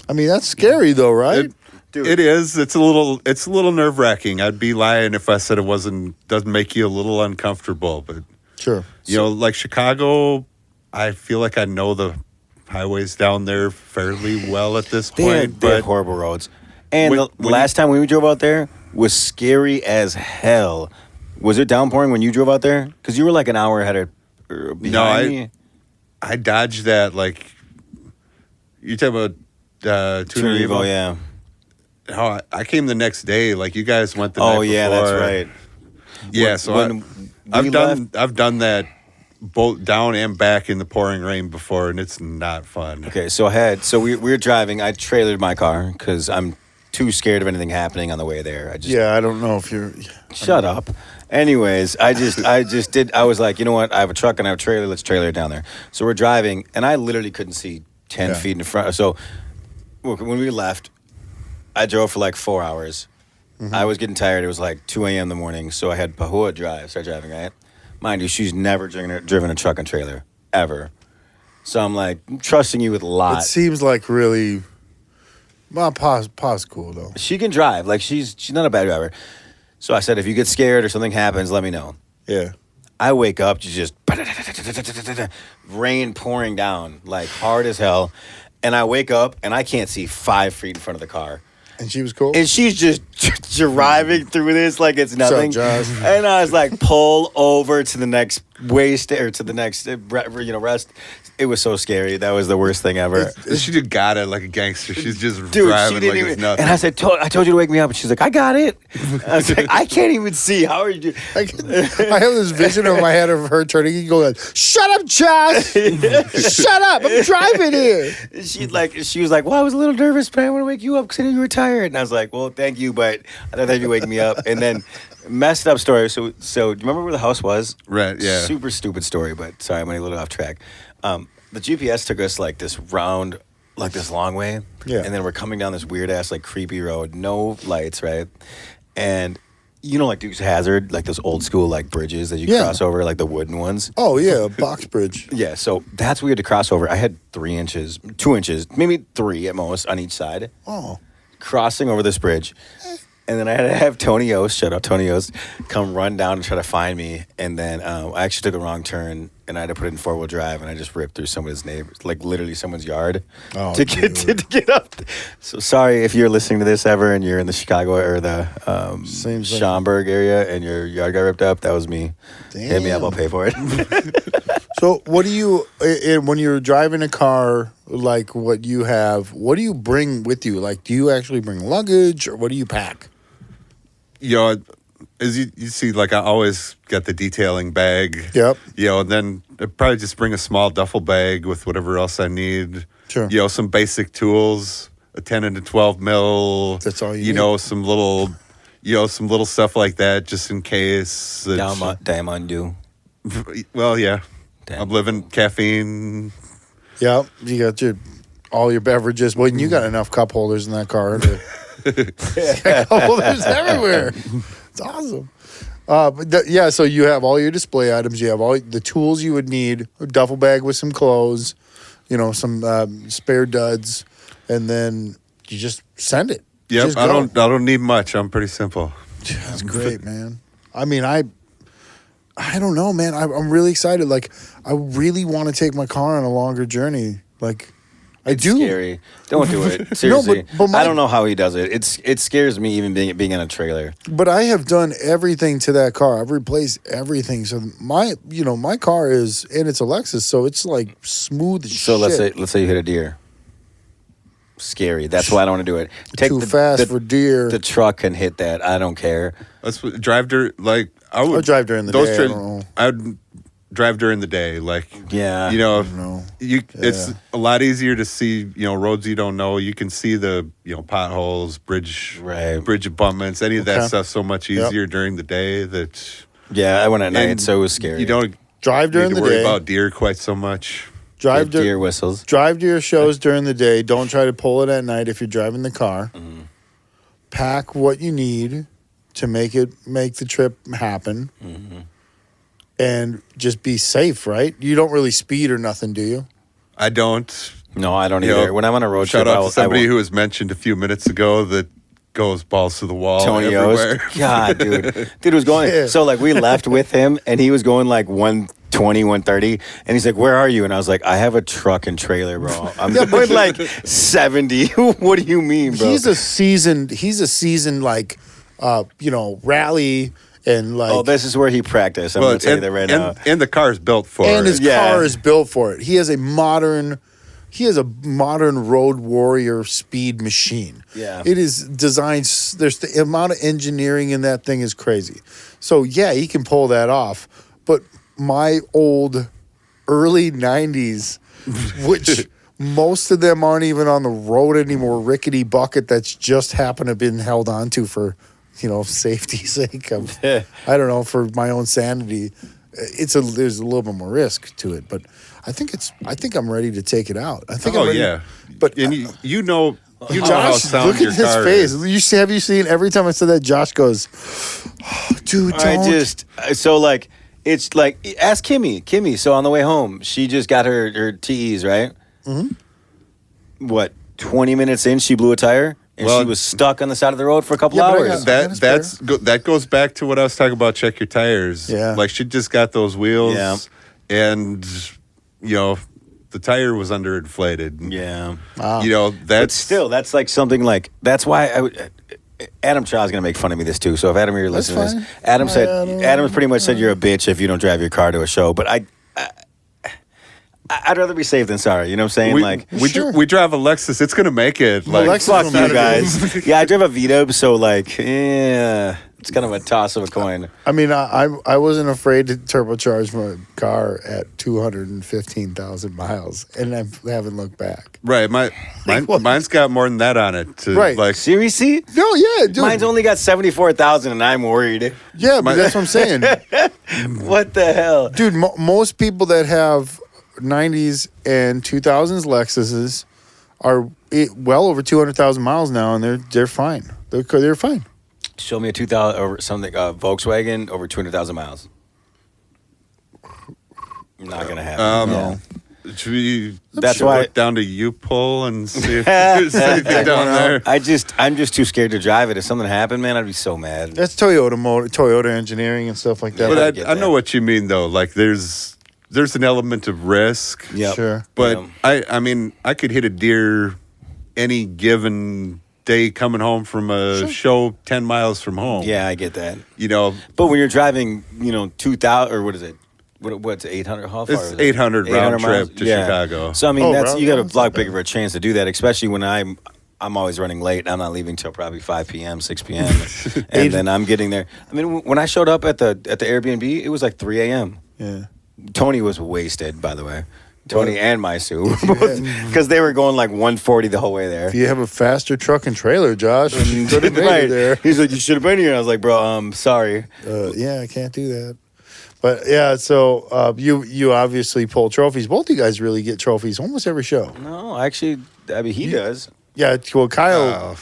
Speaker 2: I mean, that's scary though, right?
Speaker 3: It is. It's a little nerve wracking. I'd be lying if I said it doesn't make you a little uncomfortable. But
Speaker 2: sure,
Speaker 3: you know, like Chicago, I feel like I know the highways down there fairly well at this point.
Speaker 1: They're horrible roads. And the last time we drove out there was scary as hell. Was it downpouring when you drove out there? Because you were like an hour ahead of behind me.
Speaker 3: I dodged that. Like you talk about Tuner Evo,
Speaker 1: yeah.
Speaker 3: Oh, I came the next day. Like you guys went the night before.
Speaker 1: Oh yeah, that's right.
Speaker 3: Yeah, I've done that both down and back in the pouring rain before, and it's not fun.
Speaker 1: Okay, so we were driving. I trailered my car because I'm too scared of anything happening on the way there.
Speaker 2: I don't know if you're.
Speaker 1: Shut up. Anyways, I was like, you know what? I have a truck and I have a trailer. Let's trailer it down there. So we're driving, and I literally couldn't see 10 feet in front. So when we left, I drove for like 4 hours. I was getting tired. It was like 2 a.m. in the morning. So I had Pahua start driving, right? Mind you, she's never driven a truck and trailer, ever. So I'm like, I'm trusting you with a lot.
Speaker 2: It seems like really. Well, Pa's cool, though.
Speaker 1: She can drive. Like, she's not a bad driver. So I said, if you get scared or something happens, let me know.
Speaker 2: Yeah.
Speaker 1: I wake up to just rain pouring down, like hard as hell. And I wake up, and I can't see 5 feet in front of the car.
Speaker 2: And she was cool?
Speaker 1: And she's just driving through this like it's nothing.
Speaker 2: What's up, Josh?
Speaker 1: And I was like, pull over to the next or to the next, rest. It was so scary. That was the worst thing ever.
Speaker 3: She just got it like a gangster. She's just driving like it's nothing.
Speaker 1: And I said, I told you to wake me up. And she's like, I got it. I was like, I can't even see. How are you doing?
Speaker 2: I have this vision in my head of her turning and going, shut up, Josh. Shut up. I'm driving here.
Speaker 1: She was like, well, I was a little nervous, but I want to wake you up because I knew you were tired. And I was like, well, thank you, but I don't think you wake me up. And then messed up story. So do you remember where the house was?
Speaker 3: Right, yeah.
Speaker 1: Super stupid story, but sorry, I'm getting a little off track. The GPS took us like this round, like this long way.
Speaker 2: Yeah.
Speaker 1: And then we're coming down this weird ass, like creepy road, no lights, right? And you know, like Duke's Hazard, like those old school like bridges that you cross over, like the wooden ones.
Speaker 2: Oh yeah, box bridge.
Speaker 1: Yeah, so that's what we had to cross over. I had 3 inches, 2 inches, maybe 3 at most on each side.
Speaker 2: Oh.
Speaker 1: Crossing over this bridge. And then I had to have Tony Yost, shout out Tony Yost, come run down and try to find me. And then I actually took a wrong turn, and I had to put it in 4-wheel drive, and I just ripped through somebody's neighbors, like literally someone's yard to get up. So sorry if you're listening to this ever and you're in the Chicago or the Schaumburg area and your yard got ripped up. That was me.
Speaker 2: Damn.
Speaker 1: Hit me up, I'll pay for it.
Speaker 2: So what do you, when you're driving a car like what do you bring with you? Like, do you actually bring luggage, or what do you pack?
Speaker 3: You know, as you see, like I always got the detailing bag.
Speaker 2: Yep.
Speaker 3: You know, and then I'd probably just bring a small duffel bag with whatever else I need.
Speaker 2: Sure.
Speaker 3: You know, some basic tools, a 10 and a 12 mil.
Speaker 2: That's all you
Speaker 3: need.
Speaker 2: know,
Speaker 3: some little stuff like that, just in case.
Speaker 1: Diamond do.
Speaker 3: Well, yeah.
Speaker 1: Damn.
Speaker 3: I'm living caffeine.
Speaker 2: Yep. You got all your beverages. Well, you got enough cup holders in that car. Cup holders everywhere. It's awesome. So you have all your display items. You have all the tools you would need. A duffel bag with some clothes. You know, some spare duds, and then you just send it.
Speaker 3: Yep. I don't need much. I'm pretty simple.
Speaker 2: That's great, man. I mean, I don't know, man. I'm really excited. Like, I really want to take my car on a longer journey. Like,
Speaker 1: It's scary. Don't do it. Seriously.
Speaker 2: but
Speaker 1: I don't know how he does it. It scares me even being in a trailer.
Speaker 2: But I have done everything to that car. I've replaced everything. So my car is, and it's a Lexus, so it's like smooth as shit.
Speaker 1: So let's say you hit a deer. Scary. That's why I don't want to do it.
Speaker 2: Too fast for deer.
Speaker 1: The truck can hit that. I don't care.
Speaker 3: Let's drive dirt. Like I would
Speaker 2: drive during the day. I don't know.
Speaker 3: I'd drive during the day. Like
Speaker 1: yeah,
Speaker 3: you know, it's a lot easier to see. You know, roads you don't know. You can see the potholes, bridge abutments, any of that stuff. So much easier during the day. I
Speaker 1: went at night, so it was scary.
Speaker 3: You don't
Speaker 2: Drive during the
Speaker 3: worry
Speaker 2: day.
Speaker 3: about deer quite so much.
Speaker 2: Drive
Speaker 1: deer whistles.
Speaker 2: Drive to your shows during the day. Don't try to pull it at night if you're driving the car.
Speaker 1: Mm-hmm.
Speaker 2: Pack what you need to make the trip happen.
Speaker 1: Mm-hmm.
Speaker 2: And just be safe, right? You don't really speed or nothing, do you?
Speaker 3: I don't.
Speaker 1: No, I don't either. When I'm on a road
Speaker 3: Shout
Speaker 1: trip,
Speaker 3: out to somebody who was mentioned a few minutes ago that goes balls to the wall
Speaker 1: Tony
Speaker 3: everywhere.
Speaker 1: O's. God, dude was going.
Speaker 2: Yeah.
Speaker 1: So like we left with him, and he was going like 120, 130, and he's like, "Where are you?" And I was like, "I have a truck and trailer, bro. I'm going like 70." What do you mean, bro?
Speaker 2: He's a seasoned like rally and like.
Speaker 1: Oh, this is where he practiced. I'm going to tell you that right now.
Speaker 3: And the car's built for
Speaker 2: and
Speaker 3: it.
Speaker 2: his car is built for it. He has a modern road warrior speed machine.
Speaker 1: Yeah.
Speaker 2: It is designed. There's the amount of engineering in that thing is crazy. So yeah, he can pull that off. But my old early 90s, which most of them aren't even on the road anymore, rickety bucket that's just happened to have been held onto for, safety's sake. I don't know, for my own sanity. There's a little bit more risk to it, but I think I'm ready to take it out. I think I'm ready.
Speaker 3: Yeah.
Speaker 2: But
Speaker 3: and you know how
Speaker 2: Josh,
Speaker 3: sound
Speaker 2: look
Speaker 3: your
Speaker 2: at his
Speaker 3: car
Speaker 2: face.
Speaker 3: is.
Speaker 2: Have you seen every time I said that? Josh goes, oh, "Dude, don't."
Speaker 1: It's like ask Kimmy. Kimmy. So on the way home, she just got her TEs, right? Mm-hmm. What? 20 minutes in, she blew a tire. And she was stuck on the side of the road for a couple hours.
Speaker 3: That goes back to what I was talking about. Check your tires.
Speaker 2: Yeah,
Speaker 3: like she just got those wheels.
Speaker 1: Yeah.
Speaker 3: And the tire was underinflated.
Speaker 1: Yeah.
Speaker 2: Wow.
Speaker 1: But still, that's like something like that's why Adam Chaw's gonna make fun of me this too. So if Adam, you're listening to this, Adam pretty much said you're a bitch if you don't drive your car to a show. But I'd rather be safe than sorry. You know what I'm saying?
Speaker 3: We drive a Lexus. It's gonna make it.
Speaker 1: Fuck you guys. Yeah, I drive a Vito, so it's kind of a toss of a coin.
Speaker 2: I mean, I wasn't afraid to turbocharge my car at 215,000 miles, and I haven't looked back.
Speaker 3: Right, mine's got more than that on it.
Speaker 2: Right,
Speaker 3: like
Speaker 1: seriously?
Speaker 2: No, yeah, dude.
Speaker 1: Mine's only got 74,000, and I'm worried.
Speaker 2: Yeah, but that's what I'm saying.
Speaker 1: What the hell,
Speaker 2: dude? Most people that have 90s and 2000s Lexuses are well over 200,000 miles now, and they're fine. They're fine.
Speaker 1: Show me a 2000 or something Volkswagen over 200,000 miles. Not gonna happen. No.
Speaker 3: Should we?
Speaker 1: That's why
Speaker 3: look down to U-Pull and see if there's anything down there.
Speaker 1: I'm just too scared to drive it. If something happened, man, I'd be so mad.
Speaker 2: That's Toyota engineering and stuff like that.
Speaker 3: But I know what you mean, though. Like there's an element of risk.
Speaker 1: Yeah,
Speaker 2: sure.
Speaker 3: But I mean, I could hit a deer any given day coming home from a show 10 miles from home.
Speaker 1: Yeah, I get that.
Speaker 3: But
Speaker 1: when you're driving, 2,000 or what is it? What's 800? How far?
Speaker 3: It's 800 round
Speaker 1: miles?
Speaker 3: trip to Chicago.
Speaker 1: So I mean, you got a lot
Speaker 2: bigger
Speaker 1: bigger a chance to do that, especially when I'm always running late. I'm not leaving till probably 5 p.m., 6 p.m. and then I'm getting there. I mean, when I showed up at the Airbnb, it was like 3 a.m.
Speaker 2: Yeah.
Speaker 1: Tony was wasted, by the way. Tony and Maisu, because they were going like 140 the whole way there.
Speaker 2: If you have a faster truck and trailer, Josh, you could have made it there.
Speaker 1: He's like, you should have been here. And I was like, bro, sorry.
Speaker 2: Yeah, I can't do that. But yeah, so you obviously pull trophies. Both of you guys really get trophies almost every show.
Speaker 1: No, actually, I mean, he does.
Speaker 2: Yeah, well, Kyle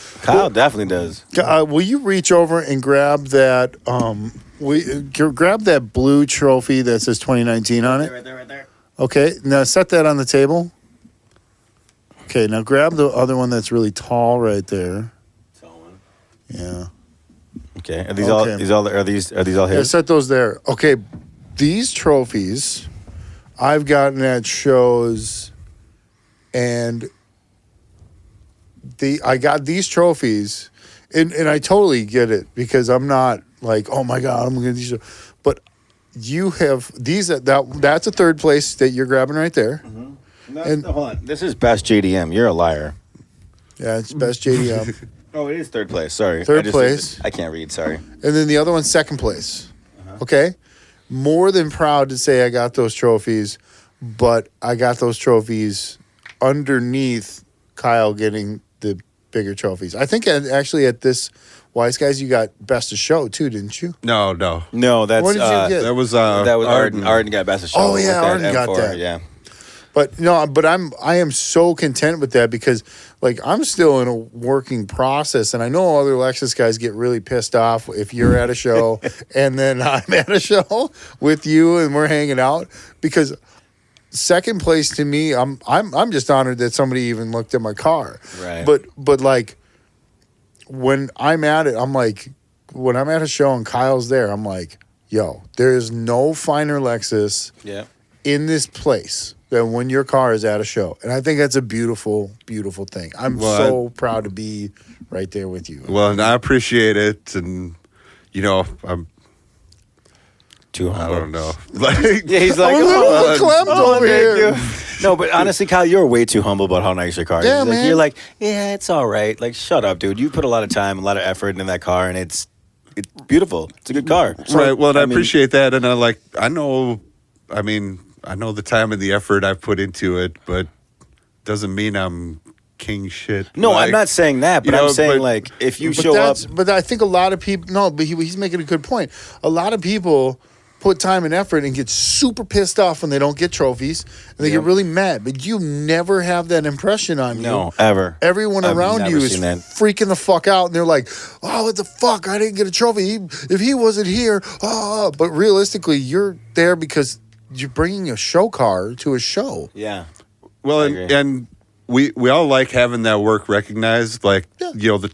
Speaker 1: definitely does.
Speaker 2: Will you reach over and grab that? Grab that blue trophy that says 2019 on it.
Speaker 1: Right there.
Speaker 2: Okay, now set that on the table. Okay, now grab the other one that's really tall right there.
Speaker 1: Tall one.
Speaker 2: Yeah.
Speaker 1: Okay. Are these all his?
Speaker 2: Yeah, set those there. Okay, these trophies I've gotten at shows, and I got these trophies, and I totally get it because I'm not like, oh my God, I'm gonna get these, but you have these. That's a third place that you're grabbing right there.
Speaker 1: Mm-hmm. And hold on, this is best JDM. You're a liar.
Speaker 2: Yeah, it's best JDM.
Speaker 1: Oh, it is third place. Sorry,
Speaker 2: third place.
Speaker 1: I can't read. Sorry.
Speaker 2: And then the other one's second place. Okay, more than proud to say I got those trophies, but I got those trophies underneath Kyle getting the bigger trophies. I think actually at this Wise Guys, you got Best of Show too, didn't you?
Speaker 3: No.
Speaker 1: That's
Speaker 2: What did you get?
Speaker 3: That was
Speaker 1: Arden. Arden got Best of Show.
Speaker 2: Oh yeah,
Speaker 1: with
Speaker 2: Arden got
Speaker 1: M4,
Speaker 2: that.
Speaker 1: Yeah.
Speaker 2: But no, but I am so content with that because like I'm still in a working process, and I know other Lexus guys get really pissed off if you're at a show and then I'm at a show with you and we're hanging out because second place to me, I'm just honored that somebody even looked at my car.
Speaker 1: Right.
Speaker 2: But like when I'm at it, I'm like when I'm at a show and Kyle's there, I'm like, yo, there is no finer Lexus in this place than when your car is at a show. And I think that's a beautiful, beautiful thing. I'm so proud to be right there with you.
Speaker 3: Well, and I appreciate it. And, I'm
Speaker 1: too humble.
Speaker 3: I don't know.
Speaker 1: He's like,
Speaker 2: Clem's over here.
Speaker 1: No, but honestly, Kyle, you're way too humble about how nice your car is.
Speaker 2: Yeah, man.
Speaker 1: You're like, yeah, it's all right. Like, shut up, dude. You put a lot of time, a lot of effort into that car, and it's beautiful. It's a good car.
Speaker 3: Right. Well, I appreciate that. And I know the time and the effort I've put into it, but doesn't mean I'm king shit.
Speaker 1: No, I'm not saying that, but I'm saying if you show up.
Speaker 2: But I think a lot of people, no, but he's making a good point. A lot of people put time and effort and get super pissed off when they don't get trophies, and they get really mad. But you never have that impression on you.
Speaker 1: No, ever.
Speaker 2: Everyone around you is freaking the fuck out, and they're like, oh, what the fuck? I didn't get a trophy. If he wasn't here, But realistically, you're there because you're bringing a show car to a show.
Speaker 1: Yeah.
Speaker 3: Well, and we all like having that work recognized. Like, the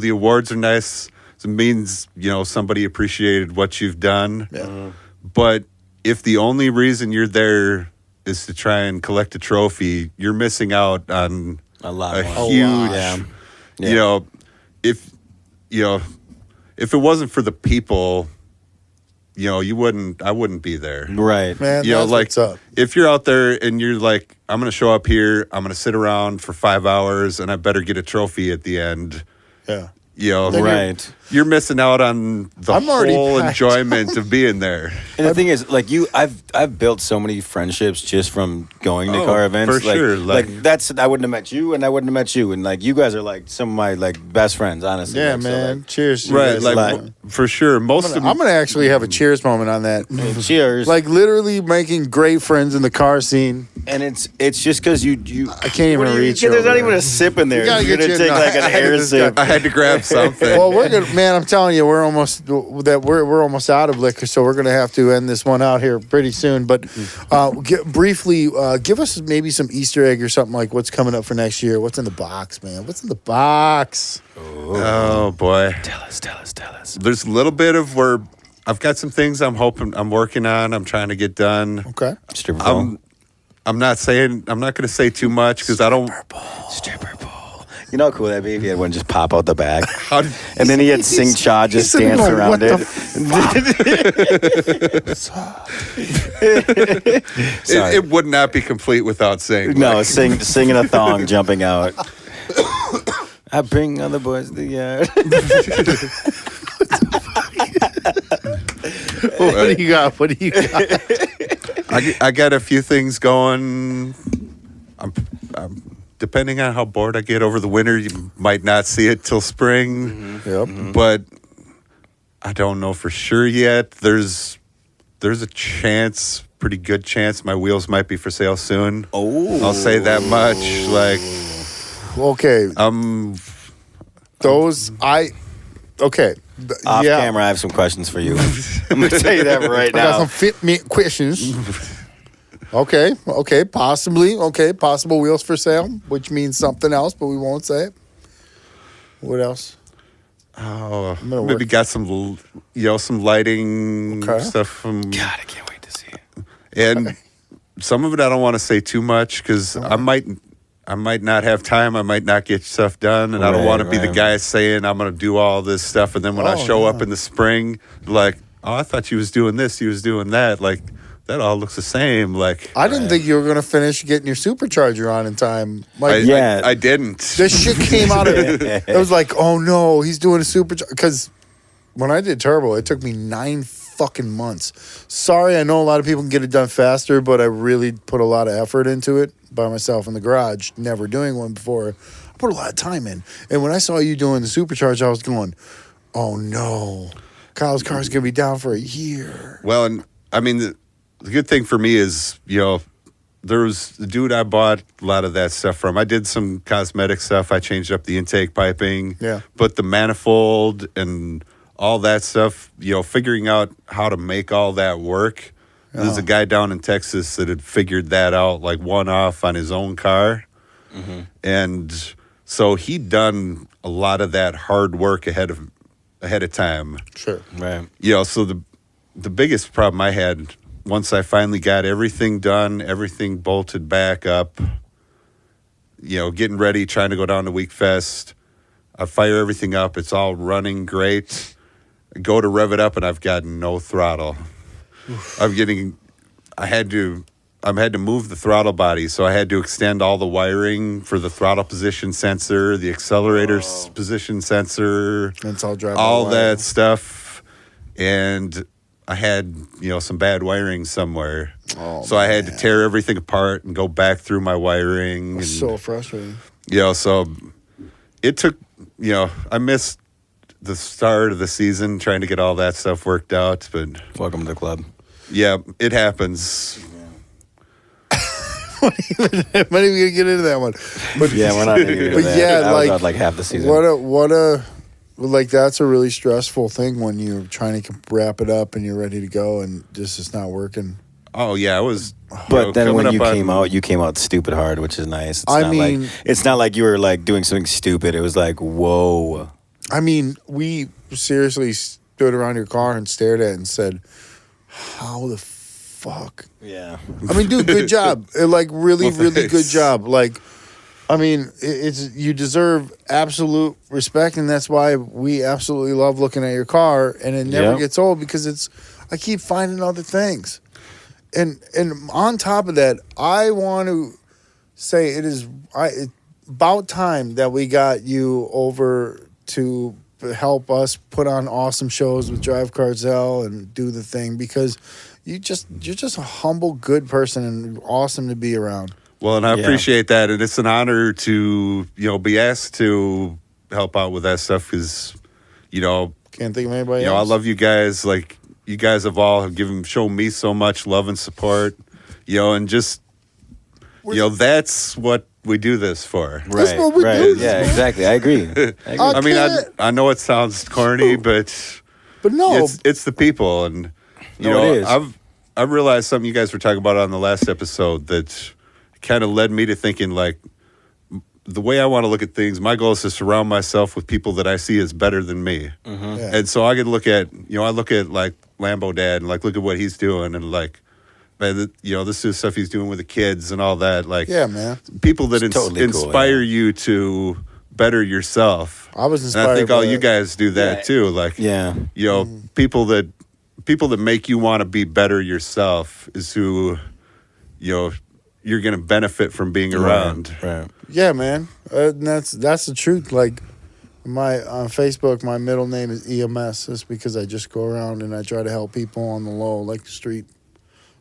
Speaker 3: awards are nice. It means, somebody appreciated what you've done. Yeah. But if the only reason you're there is to try and collect a trophy, you're missing out on a huge, if it wasn't for the people, I wouldn't be there.
Speaker 1: Right.
Speaker 2: Man, that's what's up.
Speaker 3: If you're out there and you're like, I'm going to show up here, I'm going to sit around for 5 hours and I better get a trophy at the end.
Speaker 2: Yeah.
Speaker 1: Right.
Speaker 3: You're missing out on the whole enjoyment of being there.
Speaker 1: And the thing is, I've built so many friendships just from going to car events.
Speaker 3: For sure.
Speaker 1: I wouldn't have met you, and I wouldn't have met you, and you guys are some of my best friends, honestly.
Speaker 2: Yeah, man. Cheers. To
Speaker 3: right.
Speaker 2: you guys.
Speaker 3: For sure.
Speaker 2: I'm gonna actually have a cheers moment on that.
Speaker 1: Cheers.
Speaker 2: Literally making great friends in the car scene.
Speaker 1: And it's just because you
Speaker 2: I can't even reach.
Speaker 1: There's not even a sip in there. You're gonna take an air sip.
Speaker 3: I had to grab something.
Speaker 2: Well, we're good, man. I'm telling you, we're almost out of liquor, so we're gonna have to end this one out here pretty soon. But briefly, give us maybe some Easter egg or something like what's coming up for next year. What's in the box, man? What's in the box?
Speaker 3: Oh boy!
Speaker 1: Tell us.
Speaker 3: There's a little bit of where I've got some things I'm working on. I'm trying to get done.
Speaker 2: Okay.
Speaker 1: Stripper pole.
Speaker 3: I'm not going to say too much because I don't.
Speaker 1: Stripper pole. You know how cool that'd be if he had one just pop out the back, and then he had Sing Cha just dance around it.
Speaker 3: It would not be complete without saying.
Speaker 1: No, singing a thong, jumping out. I bring other boys to the yard.
Speaker 2: What do you got?
Speaker 3: I got a few things going. I'm depending on how bored I get over the winter, you might not see it till spring.
Speaker 2: Mm-hmm. Yep.
Speaker 3: Mm-hmm. But I don't know for sure yet. There's a chance, pretty good chance, my wheels might be for sale soon.
Speaker 1: Oh,
Speaker 3: I'll say that much.
Speaker 2: Okay. Okay.
Speaker 1: Off camera, I have some questions for you. I'm going to tell you that right now.
Speaker 2: I got some fit me questions. Okay. Possible wheels for sale, which means something else, but we won't say it. What else?
Speaker 3: Oh, maybe got some lighting stuff from.
Speaker 1: God, I can't wait to see it.
Speaker 3: And some of it I don't want to say too much because I might not have time. I might not get stuff done, and I don't want to be the guy saying I'm going to do all this stuff, and then when I show up in the spring, I thought you was doing this, you was doing that, that all looks the same.
Speaker 2: I didn't think you were going to finish getting your supercharger on in time.
Speaker 3: I didn't.
Speaker 2: This shit came out of it. It was like, oh no, he's doing a supercharger. Because when I did turbo, it took me 9 fucking months. Sorry, I know a lot of people can get it done faster, but I really put a lot of effort into it by myself in the garage, never doing one before. I put a lot of time in. And when I saw you doing the supercharge, I was going, oh no, Kyle's car's gonna be down for a year.
Speaker 3: Well, and I mean, the good thing for me is, there was the dude I bought a lot of that stuff from. I did some cosmetic stuff. I changed up the intake piping, put the manifold and all that stuff, figuring out how to make all that work. There's a guy down in Texas that had figured that out, like one-off on his own car. Mm-hmm. And so he'd done a lot of that hard work ahead of time.
Speaker 2: Sure.
Speaker 1: Right.
Speaker 3: So the biggest problem I had, once I finally got everything done, everything bolted back up, getting ready, trying to go down to Week Fest, I fire everything up. It's all running great. I go to rev it up, and I've got no throttle. I had to move the throttle body, so I had to extend all the wiring for the throttle position sensor, the accelerator position sensor,
Speaker 2: it's all
Speaker 3: that stuff, and I had, some bad wiring somewhere. So I had to tear everything apart and go back through my wiring.
Speaker 2: That's so frustrating.
Speaker 3: So it took, I missed the start of the season trying to get all that stuff worked out. But
Speaker 1: welcome to the club.
Speaker 3: Yeah, it happens.
Speaker 2: I'm not even gonna get into that one. But
Speaker 1: yeah, we're not gonna get into that.
Speaker 2: Yeah,
Speaker 1: that was about like half the season.
Speaker 2: That's a really stressful thing when you're trying to wrap it up and you're ready to go and just it's not working.
Speaker 3: Oh yeah, it was.
Speaker 1: But then when you came out stupid hard, which is nice. It's not like you were like doing something stupid. It was like, whoa.
Speaker 2: I mean, we seriously stood around your car and stared at it and said, how the fuck?
Speaker 1: Yeah.
Speaker 2: I mean, dude, good job. Really good job. I mean, you deserve absolute respect, and that's why we absolutely love looking at your car, and it never gets old because I keep finding other things. And on top of that, I want to say it's about time that we got you over to help us put on awesome shows with Drive Cartel and do the thing because you're just a humble, good person and awesome to be around.
Speaker 3: Well, and I appreciate that, and it's an honor to be asked to help out with that stuff because
Speaker 2: can't think of anybody else.
Speaker 3: I love you guys. Like you guys have shown me so much love and support. And just that's what we do this for.
Speaker 1: Right.
Speaker 2: That's what we do.
Speaker 1: Yeah, exactly. I agree.
Speaker 3: I mean, I know it sounds corny, but
Speaker 2: no,
Speaker 3: it's the people, and
Speaker 1: it is.
Speaker 3: I've realized something you guys were talking about on the last episode that kind of led me to thinking like the way I want to look at things. My goal is to surround myself with people that I see as better than me, and so I could look at I look at like Lambo Dad and like look at what he's doing and like. Man, this is stuff he's doing with the kids and all that. Like,
Speaker 2: yeah, man.
Speaker 3: People that inspire you to better yourself.
Speaker 2: I was inspired.
Speaker 3: And I think all you guys do that too. Like, people that make you want to be better yourself is who, you're going to benefit from being around.
Speaker 1: Right.
Speaker 2: Yeah, man. And that's the truth. Like, on Facebook, my middle name is EMS. That's because I just go around and I try to help people on the low, like the street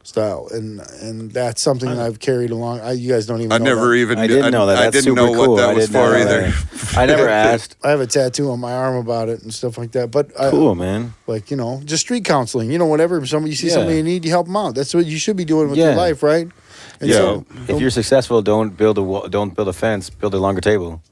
Speaker 2: style, and that's something I've carried along. You guys don't even.
Speaker 3: I didn't know that.
Speaker 1: That's
Speaker 3: I didn't
Speaker 1: super
Speaker 3: know
Speaker 1: cool.
Speaker 3: what that was for either.
Speaker 1: I never asked.
Speaker 2: I have a tattoo on my arm about it and stuff like that. But
Speaker 1: cool, man.
Speaker 2: Like just street counseling. Whatever. You see somebody in need, you help them out. That's what you should be doing with your life, right? And
Speaker 1: so, if you're successful, don't build a wall, don't build a fence. Build a longer table.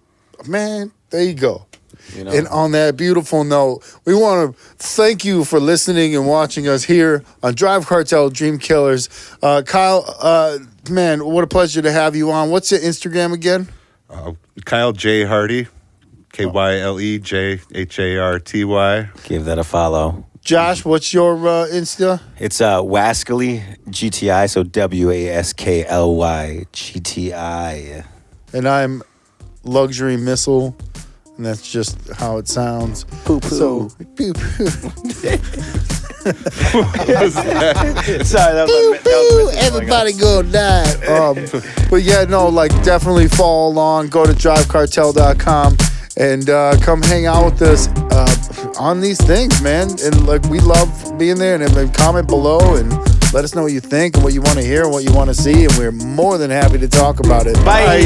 Speaker 2: Man, there you go. And on that beautiful note, we want to thank you for listening and watching us here on Drive Cartel Dream Killers. Kyle, man, what a pleasure to have you on. What's your Instagram again?
Speaker 3: Kyle J. Harty, KYLEJHARTY.
Speaker 1: Give that a follow.
Speaker 2: Josh, what's your Insta?
Speaker 1: It's Waskly GTI, so WASKLY GTI.
Speaker 2: And I'm Luxury Missile. And that's just how it sounds.
Speaker 1: Poo poo.
Speaker 2: So, poo poo.
Speaker 1: Sorry, that was
Speaker 2: everybody go die. But yeah, definitely follow along. Go to drivecartel.com and come hang out with us on these things, man. And we love being there. And comment below and let us know what you think and what you want to hear and what you want to see. And we're more than happy to talk about it.
Speaker 1: Bye.